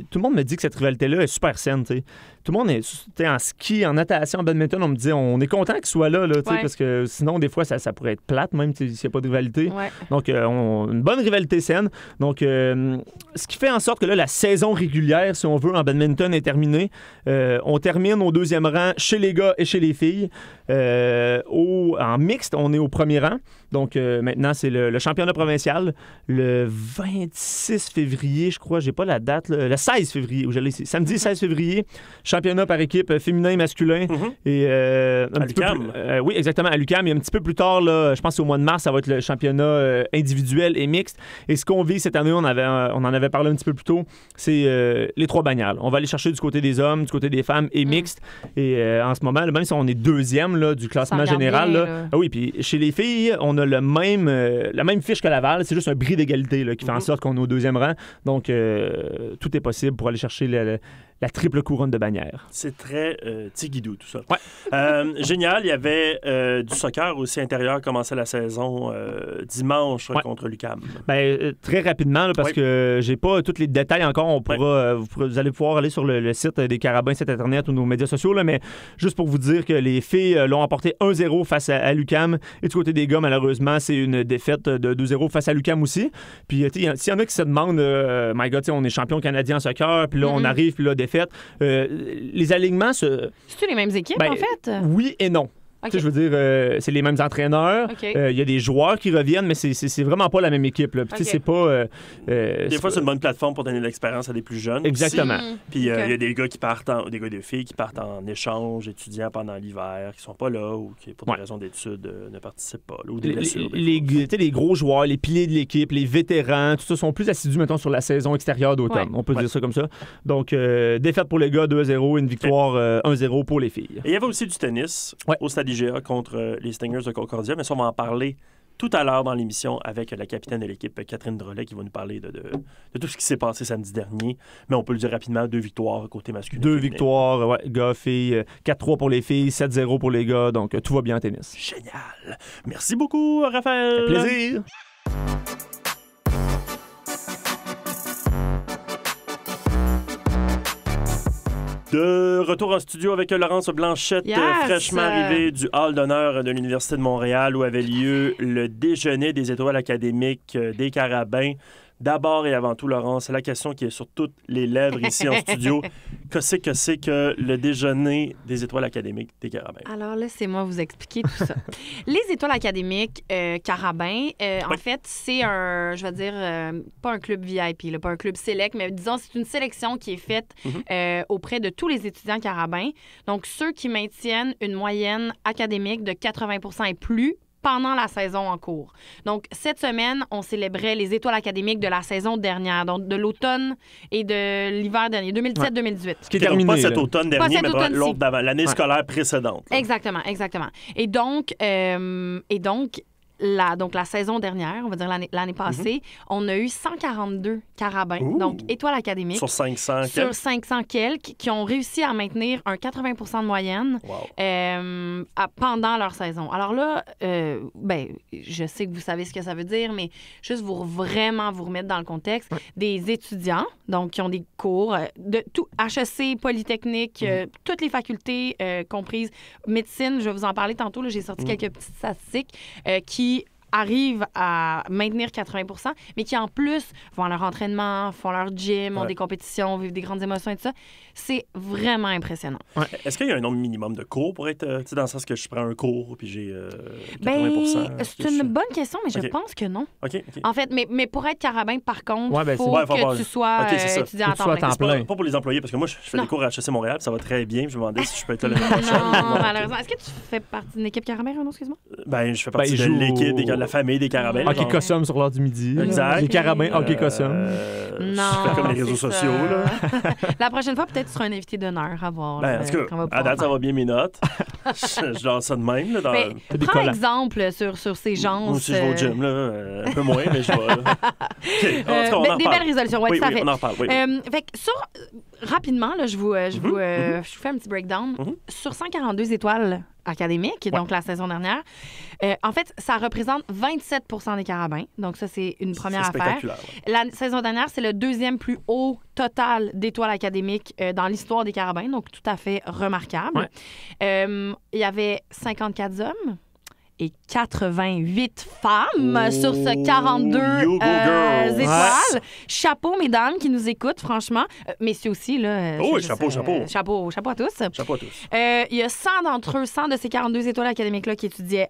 tout le monde me dit que cette rivalité-là est super saine. T'sais. Tout le monde est en ski, en natation, en badminton. On me dit on est content qu'il soit là, parce que sinon, des fois, ça pourrait être plate, même s'il n'y a pas de rivalité. Ouais. Donc, une bonne rivalité saine. Donc, ce qui fait en sorte que là, la saison régulière, si on veut, en badminton est terminée. On termine au 2e rang chez les gars et chez les filles. En mixte, on est au 1er rang. Donc, maintenant, c'est le championnat provincial. Le 26 février, je crois, j'ai pas la date. Le 16 février, où j'allais ici. Samedi 16 février, championnat par équipe féminin et masculin. Et, à l'UQAM. Oui, exactement, à l'UQAM. Et un petit peu plus tard, là, je pense que c'est au mois de mars, ça va être le championnat individuel et mixte. Et ce qu'on vit cette année, on en avait parlé un petit peu plus tôt, c'est les 3 bannières. On va aller chercher du côté des hommes, du côté des femmes et mixte. Et en ce moment, là, même si on est 2e là, du classement général, bien, là. Oui, puis chez les filles, on a la même fiche que Laval. C'est juste un bris d'égalité là, qui fait en sorte qu'on est au 2e rang. Donc, tout est possible pour aller chercher la triple couronne de bannière. C'est très tigidou, tout ça. Ouais. Génial. Il y avait du soccer aussi intérieur, commençait la saison dimanche contre l'UQAM. Très rapidement, là, parce que j'ai pas tous les détails encore. On pourra, vous allez pouvoir aller sur le site des Carabins, site Internet ou nos médias sociaux, là, mais juste pour vous dire que les filles l'ont emporté 1-0 face à l'UQAM. Et du côté des gars, malheureusement, c'est une défaite de 2-0 face à l'UQAM aussi. Puis, s'il y en a qui se demandent, my God, on est champion canadien en soccer, puis là, on arrive, puis là, défaite. Les alignements C'est-tu les mêmes équipes, en fait? Oui et non. Okay. Je veux dire, c'est les mêmes entraîneurs. Il y a des joueurs qui reviennent, mais c'est vraiment pas la même équipe. Là. Puis, c'est pas... des fois, c'est une bonne plateforme pour donner de l'expérience à des plus jeunes. Exactement. Puis, il y a des gars qui partent, des gars et des filles qui partent en échange étudiants pendant l'hiver, qui sont pas là ou qui, pour des raisons d'études, ne participent pas. Là, ou des blessures. Les gros joueurs, les piliers de l'équipe, les vétérans, tout ça sont plus assidus, mettons, sur la saison extérieure d'automne. On peut dire ça comme ça. Donc, défaite pour les gars, 2-0, une victoire 1-0 pour les filles. Et il y avait aussi du tennis au Stade IGA contre les Stingers de Concordia, mais ça, on va en parler tout à l'heure dans l'émission avec la capitaine de l'équipe, Catherine Drolet, qui va nous parler de tout ce qui s'est passé samedi dernier. Mais on peut le dire rapidement, 2 victoires côté masculin. 2 victoires, ouais, gars, filles, 4-3 pour les filles, 7-0 pour les gars, donc tout va bien en tennis. Génial! Merci beaucoup, Raphaël! Ça fait plaisir! De retour en studio avec Laurence Blanchette, fraîchement arrivée du hall d'honneur de l'Université de Montréal où avait lieu le déjeuner des étoiles académiques des Carabins. D'abord et avant tout, Laurence, c'est la question qui est sur toutes les lèvres ici en studio. Que c'est que le déjeuner des étoiles académiques des Carabins? Alors, laissez-moi vous expliquer tout ça. Les étoiles académiques Carabins, en fait, c'est un, je vais dire, pas un club VIP, là, pas un club select, mais disons, c'est une sélection qui est faite auprès de tous les étudiants Carabins. Donc, ceux qui maintiennent une moyenne académique de 80 et plus pendant la saison en cours. Donc, cette semaine, on célébrait les étoiles académiques de la saison dernière, donc de l'automne et de l'hiver dernier, 2017-2018. Ce qui est terminé. Pas cet automne dernier, mais l'autre d'avant, l'année scolaire précédente. Là. Exactement. Et donc la saison dernière, on va dire l'année passée, on a eu 142 Carabins, donc étoiles académiques. Sur 500 quelques. Sur 500 quelques, qui ont réussi à maintenir un 80 de moyenne pendant leur saison. Alors là, je sais que vous savez ce que ça veut dire, mais juste vraiment vous remettre dans le contexte, des étudiants, donc qui ont des cours de tout, HEC, Polytechnique, toutes les facultés comprises, médecine, je vais vous en parler tantôt, là, j'ai sorti quelques petites statistiques qui arrivent à maintenir 80 mais qui, en plus, vont à leur entraînement, font leur gym, ont des compétitions, vivent des grandes émotions et tout ça. C'est vraiment impressionnant. Ouais. Est-ce qu'il y a un nombre minimum de cours pour être, dans le sens que je prends un cours puis j'ai 80 c'est une bonne question, mais je pense que non. OK. En fait, mais pour être carabin, par contre, il faut que tu sois étudiant à temps plein. Pas pour les employés, parce que moi, je fais des cours à HEC Montréal, puis ça va très bien. Je me demandais si je peux être là l'année prochaine. Non, malheureusement. Est-ce que tu fais partie d'une équipe carabin, Renaud, excuse-moi? Je fais partie de l'équipe, de la famille des Carabins. Hockey Cossum sur l'heure du midi. Exact. Les Carabins, Hockey Cossum. Non. Je fais comme les réseaux sociaux, là. La prochaine fois, peut-être tu seras un invité d'honneur à voir. En tout cas, à date, ça va bien mes notes. Je lance ça de même. Là, prends exemple sur ces gens. Moi aussi, je vais au gym, là. Un peu moins, mais je vais. Des belles résolutions, oui, tout à fait. On en parle, oui. Fait que rapidement, là, je vous fais un petit breakdown. Sur 142 étoiles académiques, donc la saison dernière, en fait, ça représente 27 des Carabins. Donc, ça, c'est une première affaire. La saison dernière, c'est le deuxième plus haut total d'étoiles académiques dans l'histoire des Carabins, donc tout à fait remarquable. Il y avait 54 hommes et 88 femmes sur ce 42 étoiles. Chapeau, mesdames qui nous écoutent, franchement. Messieurs aussi, là. Chapeau. Chapeau à tous. Chapeau à tous. Il y a 100 d'entre eux, 100 de ces 42 étoiles académiques-là qui étudient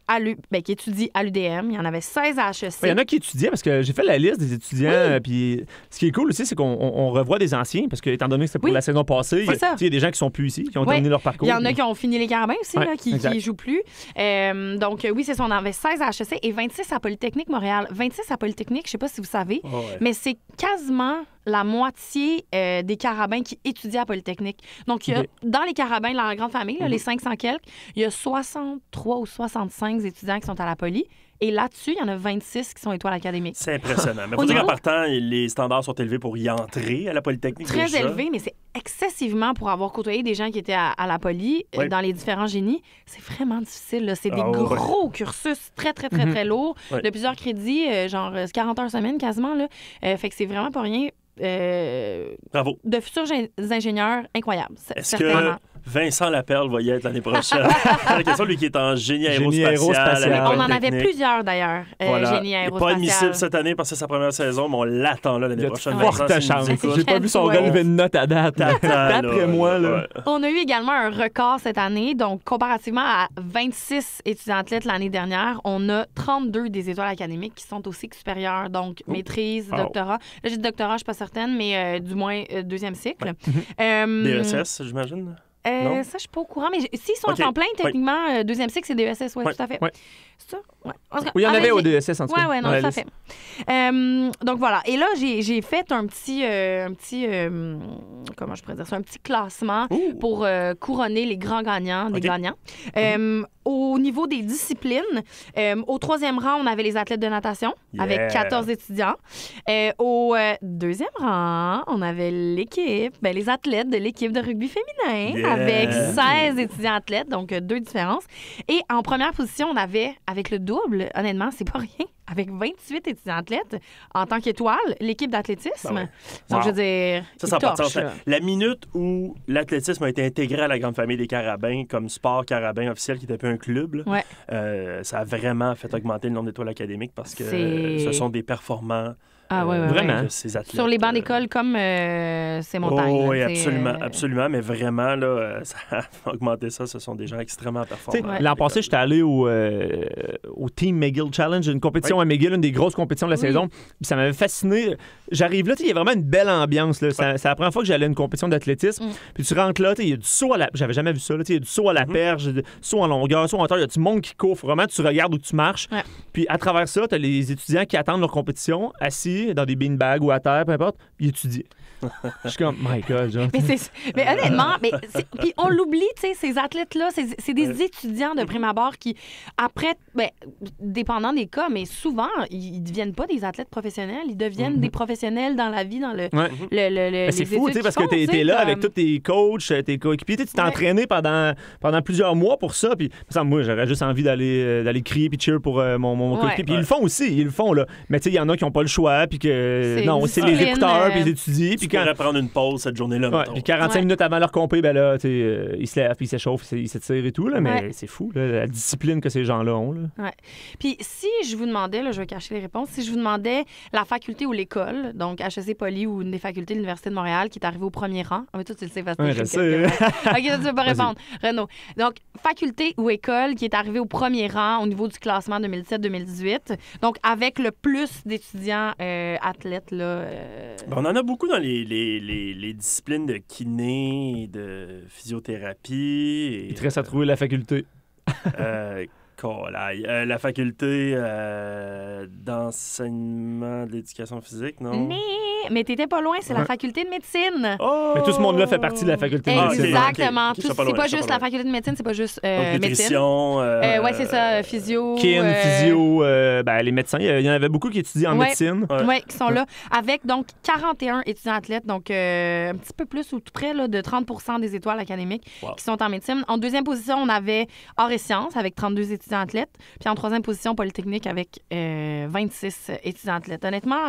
qui étudient à l'UDM. Il y en avait 16 à HEC. Il y en a qui étudiaient, parce que j'ai fait la liste des étudiants. Puis ce qui est cool aussi, c'est qu'on revoit des anciens, parce que étant donné que c'est pour la saison passée, il y a des gens qui sont plus ici, qui ont terminé leur parcours. Il y en a qui ont fini les Carabins aussi, qui ne jouent plus. Donc, oui, c'est ça. On avait 16 à HEC et 26 à Polytechnique Montréal. 26 à Polytechnique, je ne sais pas si vous savez, mais c'est quasiment la moitié des Carabins qui étudient à Polytechnique. Donc, il y a, dans les Carabins, dans la grande famille, là, les 500 quelques, il y a 63 ou 65 étudiants qui sont à la Poly. Et là-dessus, il y en a 26 qui sont étoiles académiques. C'est impressionnant. Mais il faut dire qu'en partant, les standards sont élevés pour y entrer à la Polytechnique. Très élevés, mais c'est excessivement pour avoir côtoyé des gens qui étaient à la Poly, dans les différents génies. C'est vraiment difficile. Là. C'est des gros cursus très, très, très, très lourds, de plusieurs crédits, genre 40 heures semaine quasiment. Là. Fait que c'est vraiment pas rien. Bravo. De futurs ingénieurs incroyables. Est-ce que Vincent Laperle va y être l'année prochaine? La question, lui qui est en génie aérospatial. On en avait plusieurs d'ailleurs, génie aérospatial. Pas admissible cette année parce que c'est sa première saison, mais on l'attend là, l'année prochaine. Forte chance. J'ai pas vu son relevé de notes à date. D'après moi. Là. On a eu également un record cette année. Donc, comparativement à 26 étudiants athlètes l'année dernière, on a 32 des étoiles académiques qui sont au cycle supérieur. Donc, maîtrise, doctorat. Là, j'ai dit doctorat, je ne suis pas certaine, mais du moins deuxième cycle. DSS, j'imagine? Ça, je suis pas au courant, mais s'ils sont à temps plein, techniquement, deuxième cycle, c'est DESS, tout à fait. C'est ça? Oui, il y en avait au DESS, en tout cas. Oui, non, tout à fait. Donc, voilà. Et là, j'ai fait un petit comment je pourrais dire ça? Un petit classement pour couronner les grands gagnants, des gagnants. au niveau des disciplines, au 3e rang, on avait les athlètes de natation avec 14 étudiants. Au 2e rang, on avait les athlètes de l'équipe de rugby féminin avec 16 étudiants athlètes, donc 2 différences. Et en première position, on avait, avec le double, honnêtement, c'est pas rien, avec 28 étudiants athlètes en tant qu'étoile, l'équipe d'athlétisme. Donc, je veux dire, ça part de sens. La minute où l'athlétisme a été intégré à la grande famille des Carabins comme sport carabin officiel, qui était un peu un club, ça a vraiment fait augmenter le nombre d'étoiles académiques parce que ce sont des performants. Vraiment. Ces athlètes, sur les bancs d'école comme ces montagnes. Oui, absolument. Mais vraiment, là, ça a augmenté ça. Ce sont des gens extrêmement performants. L'an passé, j'étais allé au Team McGill Challenge, une compétition à McGill, une des grosses compétitions de la saison. Puis ça m'avait fasciné. J'arrive là, il y a vraiment une belle ambiance. Là. C'est la première fois que j'allais à une compétition d'athlétisme. Puis tu rentres là, il y a du saut à la... J'avais jamais vu ça. Il y a du saut à la perche, du saut en longueur, saut en hauteur. Il y a du monde qui court. Vraiment, tu regardes où tu marches. Puis à travers ça, tu as les étudiants qui attendent leur compétition, assis dans des beanbags ou à terre, peu importe, ils étudient. Je suis comme, my God, genre. Mais honnêtement, puis on l'oublie, tu sais, ces athlètes-là, c'est des étudiants de prime abord qui, après, dépendant des cas, mais souvent, ils ne deviennent pas des athlètes professionnels, ils deviennent des professionnels dans la vie, dans le... c'est fou, tu sais, parce que tu es là avec tous tes coachs, tes coéquipiers, tu t'es entraîné pendant plusieurs mois pour ça, puis moi, j'aurais juste envie d'aller crier puis cheer pour mon coéquipier. Puis ils le font aussi, là. Mais tu sais, il y en a qui n'ont pas le choix, puis que c'est les écouteurs, puis ils étudient. Puis quand prendre une pause cette journée-là. Puis 45 minutes avant leur compé, ben là, ils se lèvent, puis ils s'échauffent, ils s'étirent et tout, là, mais c'est fou, là, la discipline que ces gens-là ont. Là. Puis si je vous demandais, là, je vais cacher les réponses, si je vous demandais la faculté ou l'école, donc HEC Poly ou une des facultés de l'Université de Montréal qui est arrivée au premier rang, mais toi tu le sais parce que je sais. OK, tu ne veux pas répondre. Renaud. Donc, faculté ou école qui est arrivée au premier rang au niveau du classement 2017-2018, donc avec le plus d'étudiants athlètes, là. On en a beaucoup dans les disciplines de kiné, de physiothérapie. Il te reste à trouver la faculté. La faculté d'enseignement de l'éducation physique, non? Mais t'étais pas loin, c'est la faculté de médecine. Mais tout ce monde-là fait partie de la faculté de médecine. Exactement. C'est pas juste la faculté de médecine, c'est pas juste nutrition. Oui, c'est ça, physio. Physio, les médecins. Il y en avait beaucoup qui étudient en médecine. Oui, qui sont là. Avec donc 41 étudiants athlètes, donc un petit peu plus ou tout près là, de 30 % des étoiles académiques qui sont en médecine. En deuxième position, on avait arts et sciences avec 32 étudiants athlètes. Puis en troisième position, Polytechnique avec 26 étudiants athlètes. Honnêtement,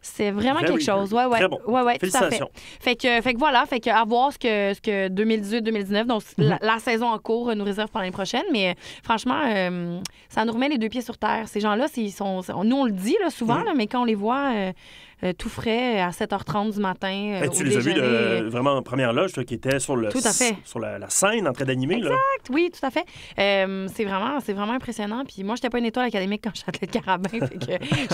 c'est vraiment quelque chose. Très bon. Félicitations. Tout à fait. Fait que voilà, fait que à voir ce que 2018-2019, donc la saison en cours nous réserve pour l'année prochaine. Mais franchement, ça nous remet les deux pieds sur terre. Ces gens-là, nous on le dit là, souvent, là, mais quand on les voit tout frais à 7h30 du matin. Tu les as vus vraiment en première loge, toi, qui était sur la scène en train d'animer. Exact, là. Oui, tout à fait. C'est vraiment impressionnant. Puis moi, je n'étais pas une étoile académique quand j'étais athlète carabin. Fait que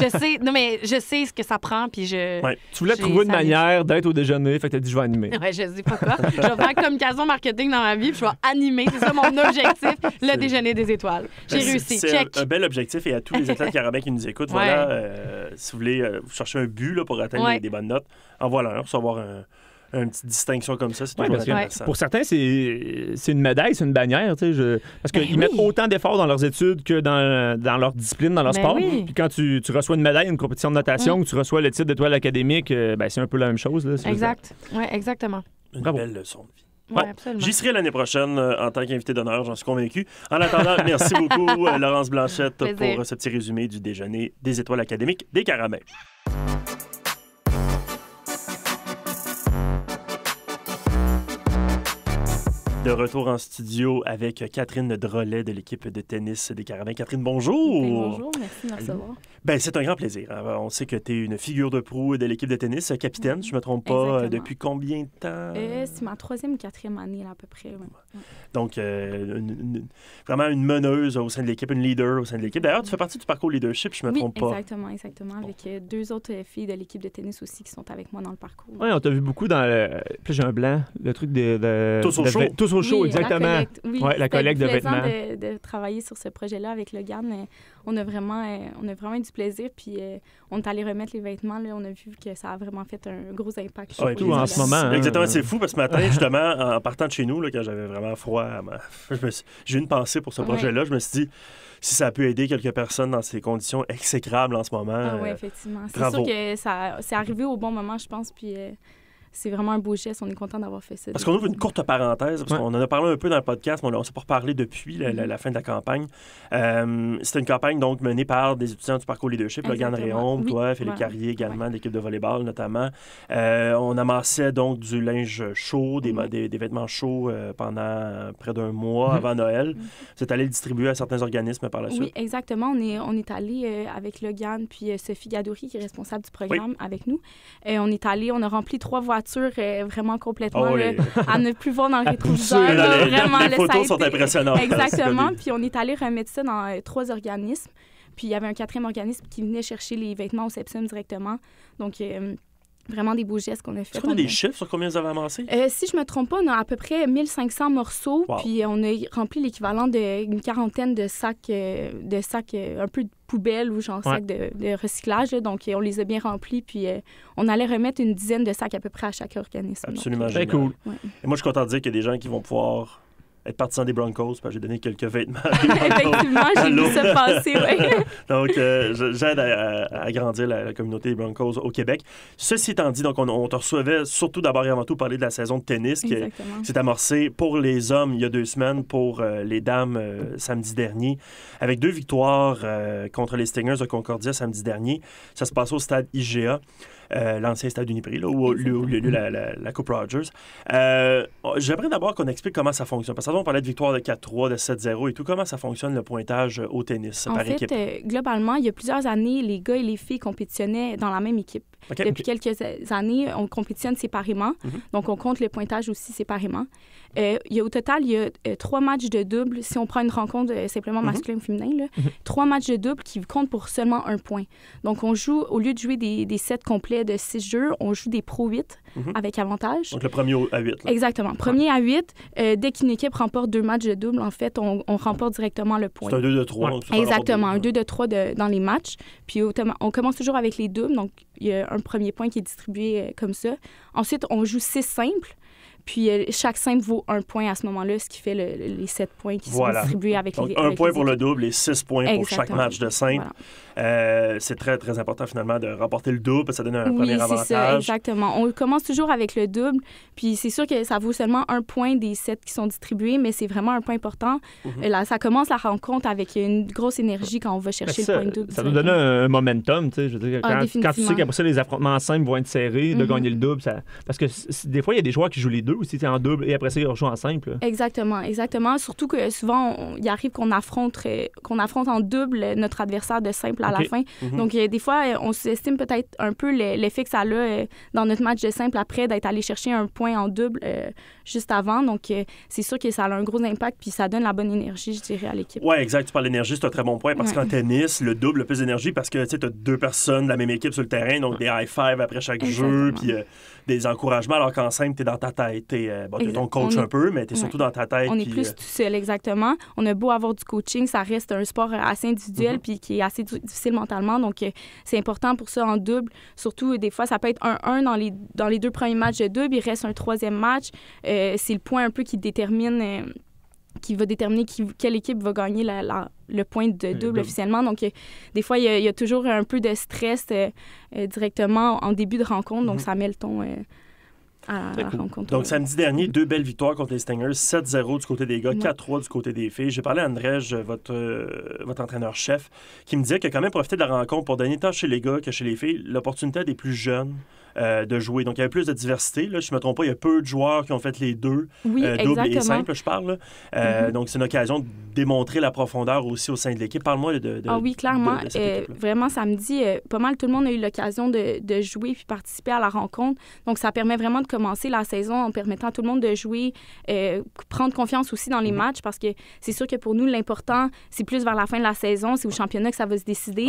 je sais ce que ça prend. Puis tu voulais trouver une manière d'être au déjeuner, fait que tu as dit je vais animer. Oui, je sais pas quoi. Je vais faire communication marketing dans ma vie, puis je vais animer. C'est ça mon objectif, le déjeuner des étoiles. J'ai réussi. C'est un bel objectif. Et à tous les athlètes carabins qui nous écoutent, si vous voulez vous chercher un but là, pour atteindre des bonnes notes, envoie-leur, recevoir une petite distinction comme ça, c'est toujours intéressant. Pour certains, c'est une médaille, c'est une bannière, parce qu'ils mettent autant d'efforts dans leurs études que dans leur discipline, dans leur sport. Puis quand tu reçois une médaille, une compétition de natation, ou tu reçois le titre d'étoile académique, c'est un peu la même chose. Là, exact. Oui, exactement. Une belle leçon de vie. J'y serai l'année prochaine en tant qu'invité d'honneur, j'en suis convaincu. En attendant, merci beaucoup, Laurence Blanchette, pour ce petit résumé du déjeuner des étoiles académiques des Carabins. De retour en studio avec Catherine Drolet de l'équipe de tennis des Carabins. Catherine, bonjour! Bonjour, merci de me recevoir. C'est un grand plaisir. On sait que tu es une figure de proue de l'équipe de tennis, capitaine, je ne me trompe pas. Exactement. Depuis combien de temps? C'est ma 3e ou 4e année, là, à peu près. Ouais. Donc, vraiment une meneuse au sein de l'équipe, une leader au sein de l'équipe. D'ailleurs, tu fais partie du parcours leadership, je ne me trompe pas. Exactement. Avec 2 autres filles de l'équipe de tennis aussi qui sont avec moi dans le parcours. Oui, on t'a vu beaucoup dans le... Puis j'ai un blanc, le truc de... Tous au chaud. Tous au show, exactement. La collecte de vêtements. De travailler sur ce projet-là avec Logan. On a vraiment eu du plaisir. Puis on est allé remettre les vêtements. Là, on a vu que ça a vraiment fait un gros impact. Surtout en ce moment. Exactement, c'est fou parce que ce matin, justement, en partant de chez nous, là, quand j'avais vraiment froid, j'ai eu une pensée pour ce projet-là. Je me suis dit, si ça a pu aider quelques personnes dans ces conditions exécrables en ce moment. Oui, effectivement. C'est sûr que c'est arrivé au bon moment, je pense. Puis c'est vraiment un beau geste. On est content d'avoir fait ça. Parce qu'on ouvre une courte parenthèse, parce qu'on en a parlé un peu dans le podcast, mais on ne s'est pas reparlé depuis la fin de la campagne. C'était une campagne donc menée par des étudiants du parcours leadership, Logan Réaume, toi, Philippe Carrier également, l'équipe de volleyball notamment. On amassait donc du linge chaud, des vêtements chauds pendant près d'un mois avant Noël. Vous êtes allé le distribuer à certains organismes par la suite. Oui, exactement. On est allé avec Logan puis Sophie Gadouri, qui est responsable du programme avec nous. On est allé, on a rempli 3 voitures vraiment complètement à ne plus voir dans le rétroviseur. Les photos sont impressionnantes. Exactement. Puis on est allé remettre ça dans 3 organismes. Puis il y avait un 4e organisme qui venait chercher les vêtements au Sepsum directement. Donc vraiment des beaux gestes qu'on a fait. Est-ce qu'on a des chiffres sur combien vous avez amassé? Si je ne me trompe pas, on a à peu près 1500 morceaux. Wow. Puis on a rempli l'équivalent d'une quarantaine de sacs un peu de poubelles ou genre sacs de recyclage. Là. Donc on les a bien remplis. Puis on allait remettre une dizaine de sacs à peu près à chaque organisme. Absolument génial. Très cool. Ouais. Et moi, je suis content de dire qu'il y a des gens qui vont pouvoir être partisans des Broncos, parce que j'ai donné quelques vêtements. Effectivement, j'ai vu ça passer, oui. Donc, j'aide à agrandir la communauté des Broncos au Québec. Ceci étant dit, donc, on te recevait surtout d'abord et avant tout parler de la saison de tennis qui s'est amorcée pour les hommes il y a 2 semaines, pour les dames samedi dernier, avec 2 victoires contre les Stingers de Concordia samedi dernier. Ça se passe au stade IGA. L'ancien stade Uniprix, là, où il y a eu la Coupe Rogers. J'aimerais d'abord qu'on explique comment ça fonctionne. Parce que on parlait de victoire de 4-3, de 7-0 et tout. Comment ça fonctionne, le pointage au tennis par équipe? En fait, globalement, il y a plusieurs années, les gars et les filles compétitionnaient dans la même équipe. Depuis quelques années, on compétitionne séparément. Donc, on compte le pointage aussi séparément. Au total, il y a 3 matchs de double. Si on prend une rencontre simplement masculin ou féminin, là, 3 matchs de double qui comptent pour seulement 1 point. Donc, on joue, au lieu de jouer des sets complets de 6 jeux, on joue des Pro 8 avec avantage. Donc, le premier à 8. Là. Exactement. Premier à 8, dès qu'une équipe remporte 2 matchs de double, en fait, on remporte directement le point. C'est un 2 de 3. Exactement, un 2 de 3 dans les matchs. Puis, on commence toujours avec les doubles. Donc, il y a un premier point qui est distribué comme ça. Ensuite, on joue 6 simples. Puis chaque simple vaut 1 point à ce moment-là, ce qui fait les 7 points qui sont distribués avec donc, les un point pour équipes. le double et 6 points pour chaque match de simple. Voilà. C'est très, très important, finalement, de remporter le double, parce que ça donne un premier avantage. Oui, c'est ça, exactement. On commence toujours avec le double, puis c'est sûr que ça vaut seulement 1 point des 7 qui sont distribués, mais c'est vraiment un point important. Là, ça commence la rencontre avec une grosse énergie quand on va chercher le point de double. Ça nous donne un momentum, tu sais. Je veux dire, quand tu sais qu'après ça, les affrontements simples vont être serrés, de gagner le double, parce que des fois, il y a des joueurs qui jouent les deux aussi, en double, et après ça, ils rejouent en simple. Exactement. Surtout que souvent, il arrive qu'on affronte en double notre adversaire de simple à la fin. Donc, des fois, on sous-estime peut-être un peu l'effet que ça a dans notre match de simple après d'être allé chercher un point en double juste avant. Donc, c'est sûr que ça a un gros impact, puis ça donne la bonne énergie, je dirais, à l'équipe. Oui, exact. Tu parles d'énergie, c'est un très bon point, parce qu'en tennis, le double a plus d'énergie parce que tu as 2 personnes de la même équipe sur le terrain, donc des high-five après chaque jeu, puis des encouragements, alors qu'en simple, tu es dans ta tête. Tu es ton coach un peu, mais tu es surtout dans ta tête. On est plus tout seul, exactement. On a beau avoir du coaching, ça reste un sport assez individuel puis qui est assez difficile mentalement. Donc, c'est important pour ça en double. Surtout, des fois, ça peut être 1-1 dans les 2 premiers matchs de double. Il reste un 3e match. C'est le point un peu qui va déterminer quelle équipe va gagner le point de double officiellement. Donc, des fois, il y a toujours un peu de stress directement en début de rencontre. Donc, ça met le ton à la rencontre. Donc, samedi dernier, 2 belles victoires contre les Stingers. 7-0 du côté des gars, 4-3 du côté des filles. J'ai parlé à Andrej, votre entraîneur-chef, qui me disait qu'il a quand même profité de la rencontre pour donner tant chez les gars que chez les filles l'opportunité des plus jeunes de jouer. Donc, il y avait plus de diversité. Là, si je ne me trompe pas, il y a peu de joueurs qui ont fait les deux, double et simple, je parle. Donc, c'est une occasion de démontrer la profondeur aussi au sein de l'équipe. Parle-moi de oui, clairement. Vraiment, samedi, pas mal tout le monde a eu l'occasion de jouer puis participer à la rencontre. Donc, ça permet vraiment de commencer la saison en permettant à tout le monde de jouer, prendre confiance aussi dans les matchs, parce que c'est sûr que pour nous, l'important, c'est plus vers la fin de la saison, c'est au championnat que ça va se décider.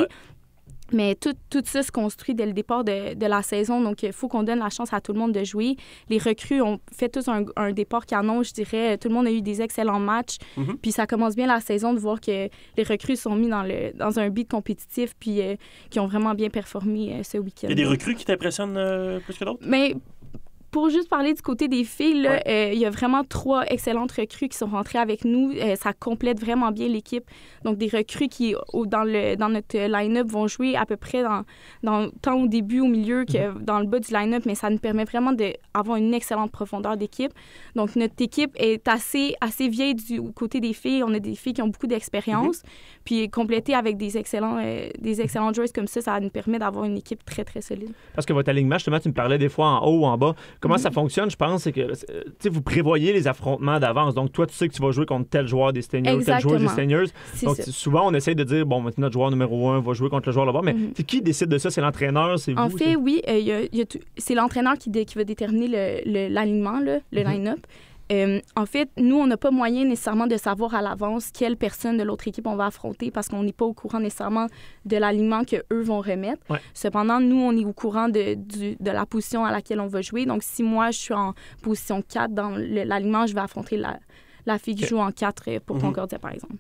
Mais tout ça se construit dès le départ de la saison. Donc, il faut qu'on donne la chance à tout le monde de jouer. Les recrues ont fait tous un départ canon, je dirais. Tout le monde a eu des excellents matchs. Puis ça commence bien la saison de voir que les recrues sont mis dans un beat compétitif puis qui ont vraiment bien performé ce week-end. Il y a des recrues qui t'impressionnent plus que d'autres? Mais pour juste parler du côté des filles, il y a vraiment 3 excellentes recrues qui sont rentrées avec nous. Ça complète vraiment bien l'équipe. Donc, des recrues qui, dans notre line-up, vont jouer à peu près tant au début, au milieu que dans le bas du line-up, mais ça nous permet vraiment d'avoir une excellente profondeur d'équipe. Donc, notre équipe est assez vieille du côté des filles. On a des filles qui ont beaucoup d'expérience. Puis, compléter avec des excellents joueurs comme ça nous permet d'avoir une équipe très, très solide. Parce que votre alignement, justement, tu me parlais des fois en haut ou en bas. Comment ça fonctionne, je pense, c'est que vous prévoyez les affrontements d'avance. Donc, toi, tu sais que tu vas jouer contre tel joueur des Steniers, tel joueur des Steniers. Donc, souvent, on essaie de dire, bon, maintenant, notre joueur numéro 1 va jouer contre le joueur là-bas. Mais qui décide de ça? C'est l'entraîneur? C'est vous? En fait, oui. C'est l'entraîneur qui va déterminer l'alignement, le line-up. En fait, nous, on n'a pas moyen nécessairement de savoir à l'avance quelle personne de l'autre équipe on va affronter parce qu'on n'est pas au courant nécessairement de l'alignement qu'eux vont remettre. Ouais. Cependant, nous, on est au courant de la position à laquelle on va jouer. Donc, si moi, je suis en position 4 dans l'alignement, je vais affronter la fille qui joue en 4 pour Concordia, par exemple.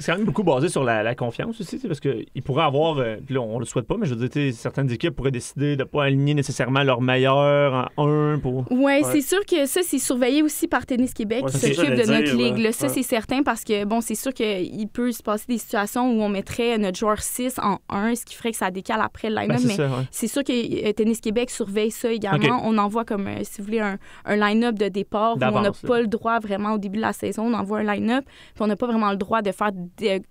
C'est quand même beaucoup basé sur la confiance aussi, parce qu'il pourrait avoir, puis là, on le souhaite pas, mais je veux dire, certaines équipes pourraient décider de ne pas aligner nécessairement leur meilleur en 1 pour... Oui, c'est sûr que ça, c'est surveillé aussi par Tennis Québec qui s'occupe de notre ligue. Là. Ça, c'est certain parce que, bon, c'est sûr qu'il peut se passer des situations où on mettrait notre joueur 6 en 1, ce qui ferait que ça décale après le line-up, mais c'est sûr que Tennis Québec surveille ça également. On envoie comme, si vous voulez, un line-up de départ où on n'a pas le droit vraiment au début de la saison. On envoie un line-up, puis on n'a pas vraiment le droit de faire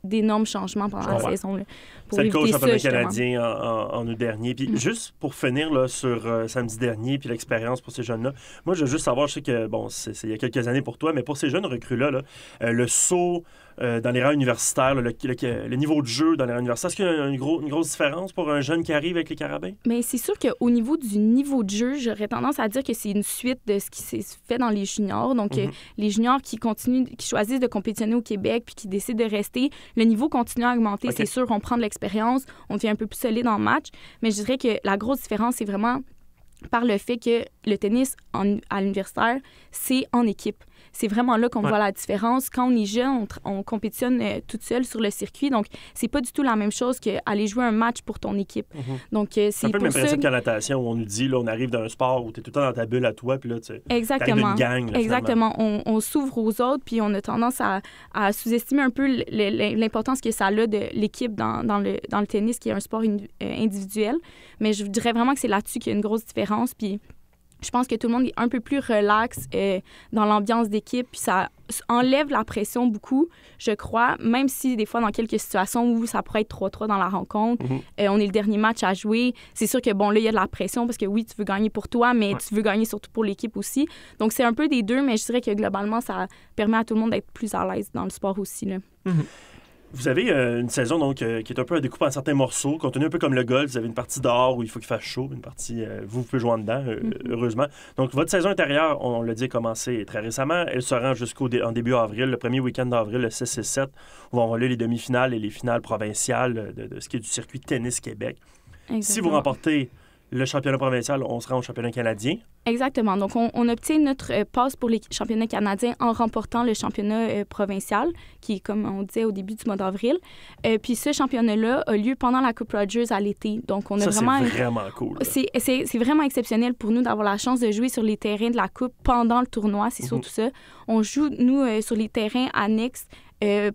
d'énormes changements pendant la saison. Là, c'est le coach championnat canadien en août dernier. Puis juste pour finir là, sur samedi dernier, puis l'expérience pour ces jeunes-là, moi, je veux juste savoir, je sais que, bon, c'est il y a quelques années pour toi, mais pour ces jeunes recrues-là, le saut dans les rangs universitaires, le niveau de jeu dans les rangs universitaires, est-ce qu'il y a une grosse différence pour un jeune qui arrive avec les Carabins? Mais c'est sûr qu'au niveau du niveau de jeu, j'aurais tendance à dire que c'est une suite de ce qui s'est fait dans les juniors. Donc, les juniors qui choisissent de compétitionner au Québec puis qui décident de rester, le niveau continue à augmenter. C'est sûr, on prend de l'expérience, on devient un peu plus solide en match, mais je dirais que la grosse différence, c'est vraiment par le fait que le tennis à l'universitaire, c'est en équipe. C'est vraiment là qu'on voit la différence. Quand on est jeune, on compétitionne toute seule sur le circuit. Donc, c'est pas du tout la même chose qu'aller jouer un match pour ton équipe. Donc, c'est un peu le même principe qu'en natation où on nous dit, là, on arrive dans un sport où tu es tout le temps dans ta bulle à toi, puis là, tu arrives une gang. Là, exactement. On s'ouvre aux autres, puis on a tendance à sous-estimer un peu l'importance que ça a de l'équipe dans le tennis, qui est un sport individuel. Mais je dirais vraiment que c'est là-dessus qu'il y a une grosse différence. Puis, je pense que tout le monde est un peu plus relax dans l'ambiance d'équipe, puis ça enlève la pression beaucoup, je crois, même si des fois, dans quelques situations où ça pourrait être 3-3 dans la rencontre, on est le dernier match à jouer, c'est sûr que, bon, là, il y a de la pression parce que, oui, tu veux gagner pour toi, mais tu veux gagner surtout pour l'équipe aussi. Donc, c'est un peu des deux, mais je dirais que, globalement, ça permet à tout le monde d'être plus à l'aise dans le sport aussi, là. Vous avez une saison donc, qui est un peu découpée en certains morceaux. Continue un peu comme le golf, vous avez une partie dehors où il faut qu'il fasse chaud, une partie, vous pouvez jouer en dedans, heureusement. Donc, votre saison intérieure, on l'a dit, a commencé très récemment. Elle se rend en début avril, le premier week-end d'avril, le 6 et 7, où on va aller les demi-finales et les finales provinciales de ce qui est du circuit Tennis Québec. Exactement. Si vous remportez le championnat provincial, on se rend au championnat canadien. Exactement. Donc, on obtient notre passe pour les championnats canadiens en remportant le championnat provincial, qui est, comme on disait, au début du mois d'avril. Puis ce championnat-là a lieu pendant la Coupe Rogers à l'été. Donc, on a c'est vraiment cool. C'est vraiment exceptionnel pour nous d'avoir la chance de jouer sur les terrains de la Coupe pendant le tournoi. C'est surtout ça. On joue, nous, sur les terrains annexes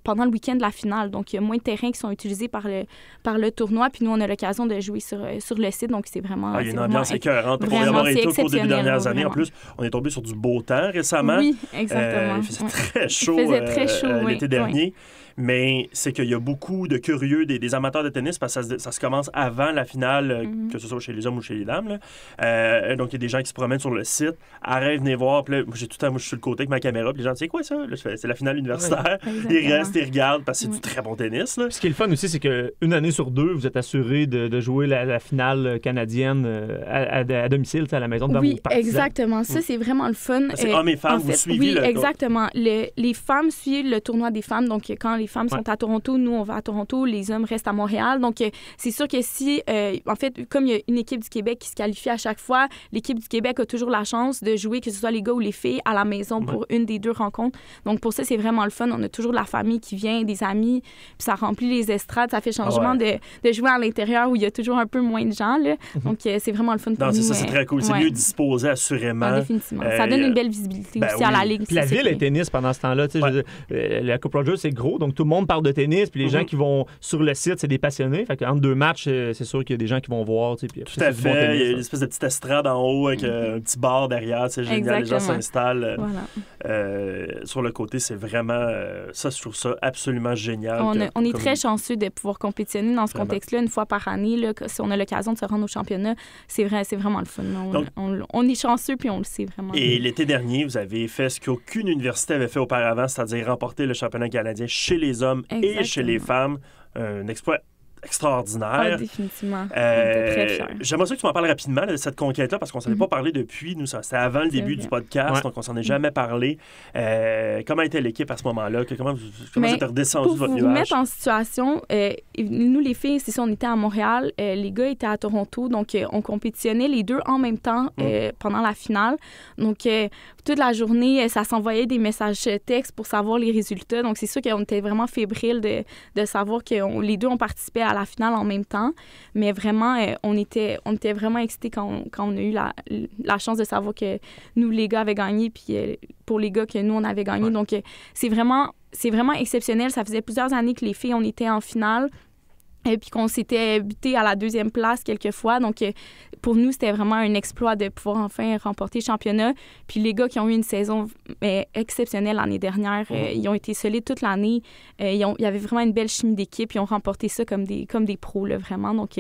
pendant le week-end de la finale. Donc, il y a moins de terrains qui sont utilisés par le tournoi. Puis nous, on a l'occasion de jouer sur le site. Donc, c'est vraiment... il y a une ambiance écœurante. Pour y avoir été au cours des 2 dernières années. En plus, on est tombé sur du beau temps récemment. Oui, exactement. Il faisait très chaud, l'été dernier. Mais c'est qu'il y a beaucoup de curieux, des amateurs de tennis, parce que ça se commence avant la finale, que ce soit chez les hommes ou chez les dames. Là. Donc, il y a des gens qui se promènent sur le site. Venez voir. Puis là, moi, je suis sur le côté avec ma caméra. Puis les gens disent, c'est quoi ça? Là, c'est la finale universitaire. Il ils restent, ils regardent parce que c'est du très bon tennis. Là. Ce qui est le fun aussi, c'est qu'une année sur deux, vous êtes assuré de jouer la finale canadienne à domicile, à la maison de vos partisans. Exactement. Ça, c'est vraiment le fun. C'est hommes et femmes, vous suivez Oui, exactement. Les femmes suivent le tournoi des femmes. Donc, quand les femmes sont à Toronto, nous, on va à Toronto. Les hommes restent à Montréal. Donc, c'est sûr que si, en fait, comme il y a une équipe du Québec qui se qualifie à chaque fois, l'équipe du Québec a toujours la chance de jouer, que ce soit les gars ou les filles, à la maison pour une des deux rencontres. Donc, pour ça, c'est vraiment le fun. On a toujours de la famille qui vient, des amis, puis ça remplit les estrades. Ça fait changement de jouer à l'intérieur où il y a toujours un peu moins de gens. Là. Donc, c'est vraiment le fun pour nous. C'est très cool. C'est mieux disposé, assurément. Définitivement. Ça donne une belle visibilité aussi à la Ligue. Puis la ville est tennis pendant ce temps-là. La Coupe Rogers, c'est gros, donc tout le monde parle de tennis. Puis les gens qui vont sur le site, c'est des passionnés. Fait qu'entre deux matchs, c'est sûr qu'il y a des gens qui vont voir. Puis tout à fait. Bon tennis, il y a une espèce de petite estrade en haut avec un petit bar derrière. C'est génial. Les gens s'installent sur le côté. C'est vraiment... ça, je trouve ça absolument génial. On est très chanceux de pouvoir compétitionner dans ce contexte-là une fois par année. Là, si on a l'occasion de se rendre au championnat, c'est vraiment le fun. On est chanceux puis on le sait vraiment. Et l'été dernier, vous avez fait ce qu'aucune université avait fait auparavant, c'est-à-dire remporter le championnat canadien chez les hommes et chez les femmes. Un exploit extraordinaire. Définitivement. Très fiers. J'aimerais ça que tu m'en parles rapidement de cette conquête-là, parce qu'on ne s'en est pas parlé depuis. Nous, c'était avant le début du podcast, donc on s'en est jamais parlé. Comment était l'équipe à ce moment-là? Comment vous êtes redescendu de votre nuage? Pour vous mettre en situation, nous, les filles, c'est ça, on était à Montréal. Les gars étaient à Toronto, donc on compétitionnait les deux en même temps pendant la finale. Donc, toute la journée, ça s'envoyait des messages textes pour savoir les résultats. Donc, c'est sûr qu'on était vraiment fébriles de savoir que les deux ont participé à la finale en même temps. Mais vraiment, on était vraiment excités quand on a eu la chance de savoir que nous, les gars, avaient gagné, puis pour les gars, que nous, on avait gagné. Donc, c'est vraiment exceptionnel. Ça faisait plusieurs années que les filles, on était en finale. Et puis qu'on s'était buté à la deuxième place quelquefois. Donc, pour nous, c'était vraiment un exploit de pouvoir enfin remporter le championnat. Puis les gars qui ont eu une saison exceptionnelle l'année dernière, ils ont été solides toute l'année. Il y avait vraiment une belle chimie d'équipe. Ils ont remporté ça comme des pros, là, vraiment. Donc,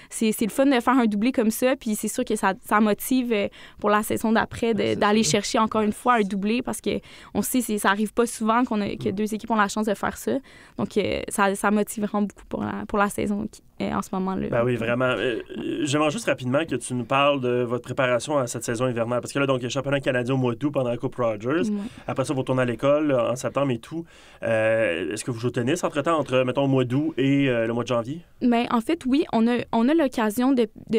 c'est le fun de faire un doublé comme ça. Puis c'est sûr que ça motive pour la saison d'après d'aller chercher encore une fois un doublé parce qu'on sait que ça n'arrive pas souvent que deux équipes ont la chance de faire ça. Donc, ça motive vraiment beaucoup pour la saison en ce moment-là. Ben oui, vraiment. J'aimerais juste rapidement que tu nous parles de votre préparation à cette saison hivernale. Parce que là, donc, il y a le championnat canadien au mois d'août pendant la Coupe Rogers. Après ça, vous retournez à l'école en septembre et tout. Est-ce que vous jouez au tennis entre, mettons, le mois d'août et le mois de janvier? Bien, en fait, oui. On a l'occasion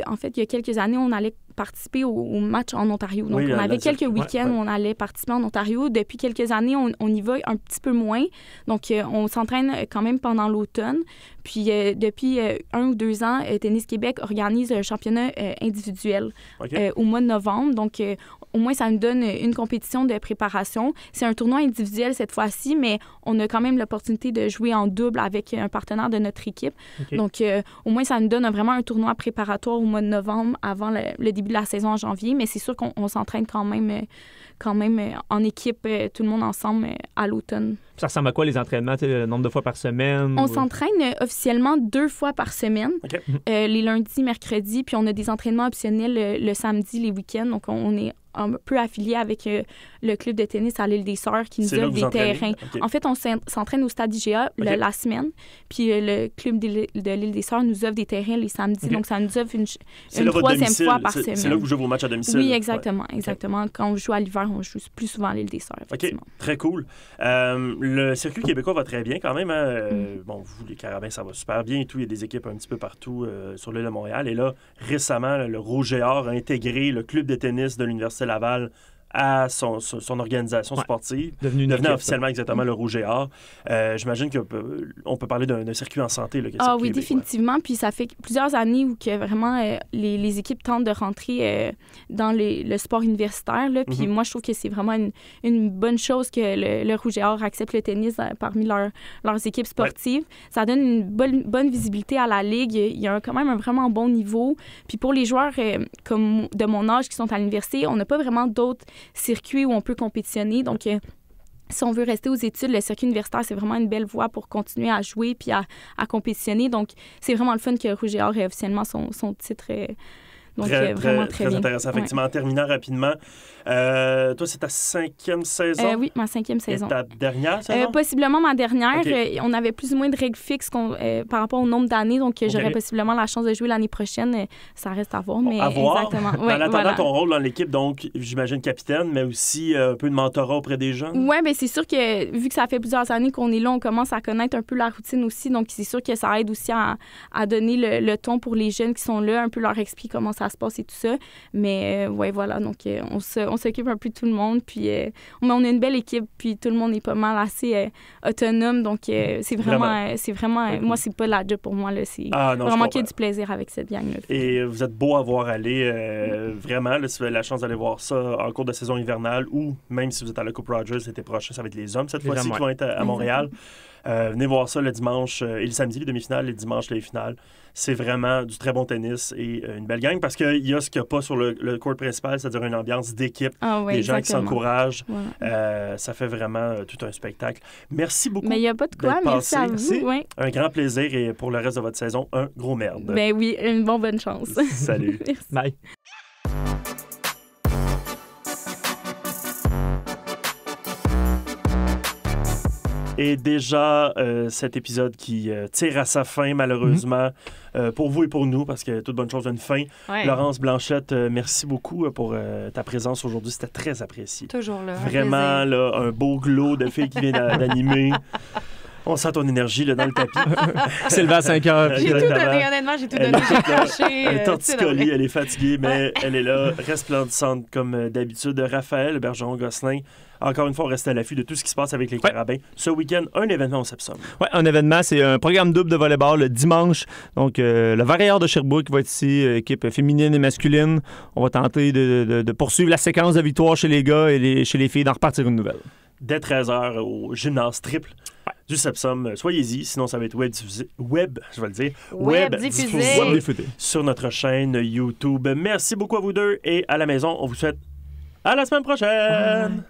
en fait, il y a quelques années, on allait participer au match en Ontario. Donc, on avait quelques week-ends où on allait participer en Ontario. Depuis quelques années, on y va un petit peu moins. Donc, on s'entraîne quand même pendant l'automne. Puis, depuis 1 ou 2 ans, Tennis Québec organise un championnat individuel au mois de novembre. Donc, au moins, ça nous donne une compétition de préparation. C'est un tournoi individuel cette fois-ci, mais on a quand même l'opportunité de jouer en double avec un partenaire de notre équipe. Donc, au moins, ça nous donne vraiment un tournoi préparatoire au mois de novembre avant le début de la saison en janvier. Mais c'est sûr qu'on s'entraîne quand même en équipe, tout le monde ensemble à l'automne. Ça ressemble à quoi les entraînements, le nombre de fois par semaine? On s'entraîne officiellement 2 fois par semaine, les lundis, mercredis, puis on a des entraînements optionnels le samedi, les week-ends. Donc, on est un peu affilié avec le club de tennis à l'Île des Sœurs qui nous offre des terrains. En fait, on s'entraîne au stade IGA la semaine, puis le club de l'Île des Sœurs nous offre des terrains les samedis. Donc, ça nous offre une 3e fois par semaine. C'est là que vous jouez vos matchs à domicile? Oui, exactement. Quand on joue à l'hiver, on joue plus souvent à l'Île des Sœurs. OK, très cool. Le circuit québécois va très bien quand même. Bon, vous, les Carabins, ça va super bien et tout. Il y a des équipes un petit peu partout sur l'île de Montréal. Et là, récemment, le Rouge et Or a intégré le club de tennis de l'Université Laval à son organisation sportive, devenant officiellement exactement le Rouge et Or. J'imagine qu'on peut parler d'un circuit en santé. Là, oui, définitivement. Puis ça fait plusieurs années où que vraiment les équipes tentent de rentrer dans le sport universitaire. Là. Puis moi, je trouve que c'est vraiment une bonne chose que le Rouge et Or accepte le tennis parmi leurs équipes sportives. Ça donne une bonne visibilité à la Ligue. Il y a quand même un vraiment bon niveau. Puis pour les joueurs comme de mon âge qui sont à l'université, on n'a pas vraiment d'autres circuit où on peut compétitionner. Donc, si on veut rester aux études, le circuit universitaire, c'est vraiment une belle voie pour continuer à jouer puis à compétitionner. Donc, c'est vraiment le fun que Rouge et Or ait officiellement son titre Donc, vraiment très bien. Intéressant. Effectivement, en terminant rapidement, toi, c'est ta 5e saison? Oui, ma 5e saison. Et ta dernière saison? Possiblement ma dernière. Okay. On avait plus ou moins de règles fixes par rapport au nombre d'années, donc j'aurais possiblement la chance de jouer l'année prochaine. Ça reste à voir, mais exactement. En attendant ton rôle dans l'équipe, donc, j'imagine capitaine, mais aussi un peu de mentorat auprès des jeunes? Oui, bien c'est sûr que, vu que ça fait plusieurs années qu'on est là, on commence à connaître un peu la routine aussi, donc c'est sûr que ça aide aussi à donner le ton pour les jeunes qui sont là, un peu leur expliquer comment ça se passe et tout ça. Mais voilà, donc on s'occupe un peu de tout le monde, puis on a une belle équipe, puis tout le monde est pas mal assez autonome, donc c'est vraiment moi, c'est pas la job pour moi, là, c'est vraiment qu'il y a du plaisir avec cette gang-là. Et vous êtes beau à voir aller, vraiment, là, si vous avez la chance d'aller voir ça en cours de saison hivernale, ou même si vous êtes à la Coupe Rogers l'été prochain, ça va être les hommes cette fois-ci qui vont être à Montréal. Venez voir ça le dimanche et le samedi, les demi-finales, et le dimanche, les finales. C'est vraiment du très bon tennis et une belle gang parce qu'il y a ce qu'il n'y a pas sur le court principal, c'est-à-dire une ambiance d'équipe, des gens qui s'encouragent. Ça fait vraiment tout un spectacle. Merci beaucoup. Mais il n'y a pas de quoi, merci à vous. Ouais. Un grand plaisir et pour le reste de votre saison, un gros merde. Ben oui, une bonne chance. Salut. Bye. Et déjà, cet épisode qui tire à sa fin, malheureusement, pour vous et pour nous, parce que toute bonne chose a une fin. Ouais. Laurence Blanchette, merci beaucoup pour ta présence aujourd'hui. C'était très apprécié. Toujours là. Vraiment, là, un beau glow de fille qui vient d'animer. On sent ton énergie là, dans le tapis. C'est levé à 5 heures. J'ai tout donné, honnêtement, j'ai tout donné. J'ai craché. Elle est torticolis, elle est fatiguée, mais elle est là, resplendissante comme d'habitude. Raphaël Bergeron-Gosselin, encore une fois, on reste à l'affût de tout ce qui se passe avec les Carabins. Ce week-end, un événement au Sepsum. Oui, un événement, c'est un programme double de volleyball le dimanche. Donc, le Varayeur de Sherbrooke va être ici, équipe féminine et masculine. On va tenter de poursuivre la séquence de victoires chez les gars et chez les filles, d'en repartir une nouvelle. Dès 13h au gymnase triple du Sepsum. Soyez-y, sinon ça va être web diffusé sur notre chaîne YouTube. Merci beaucoup à vous deux et à la maison, on vous souhaite à la semaine prochaine!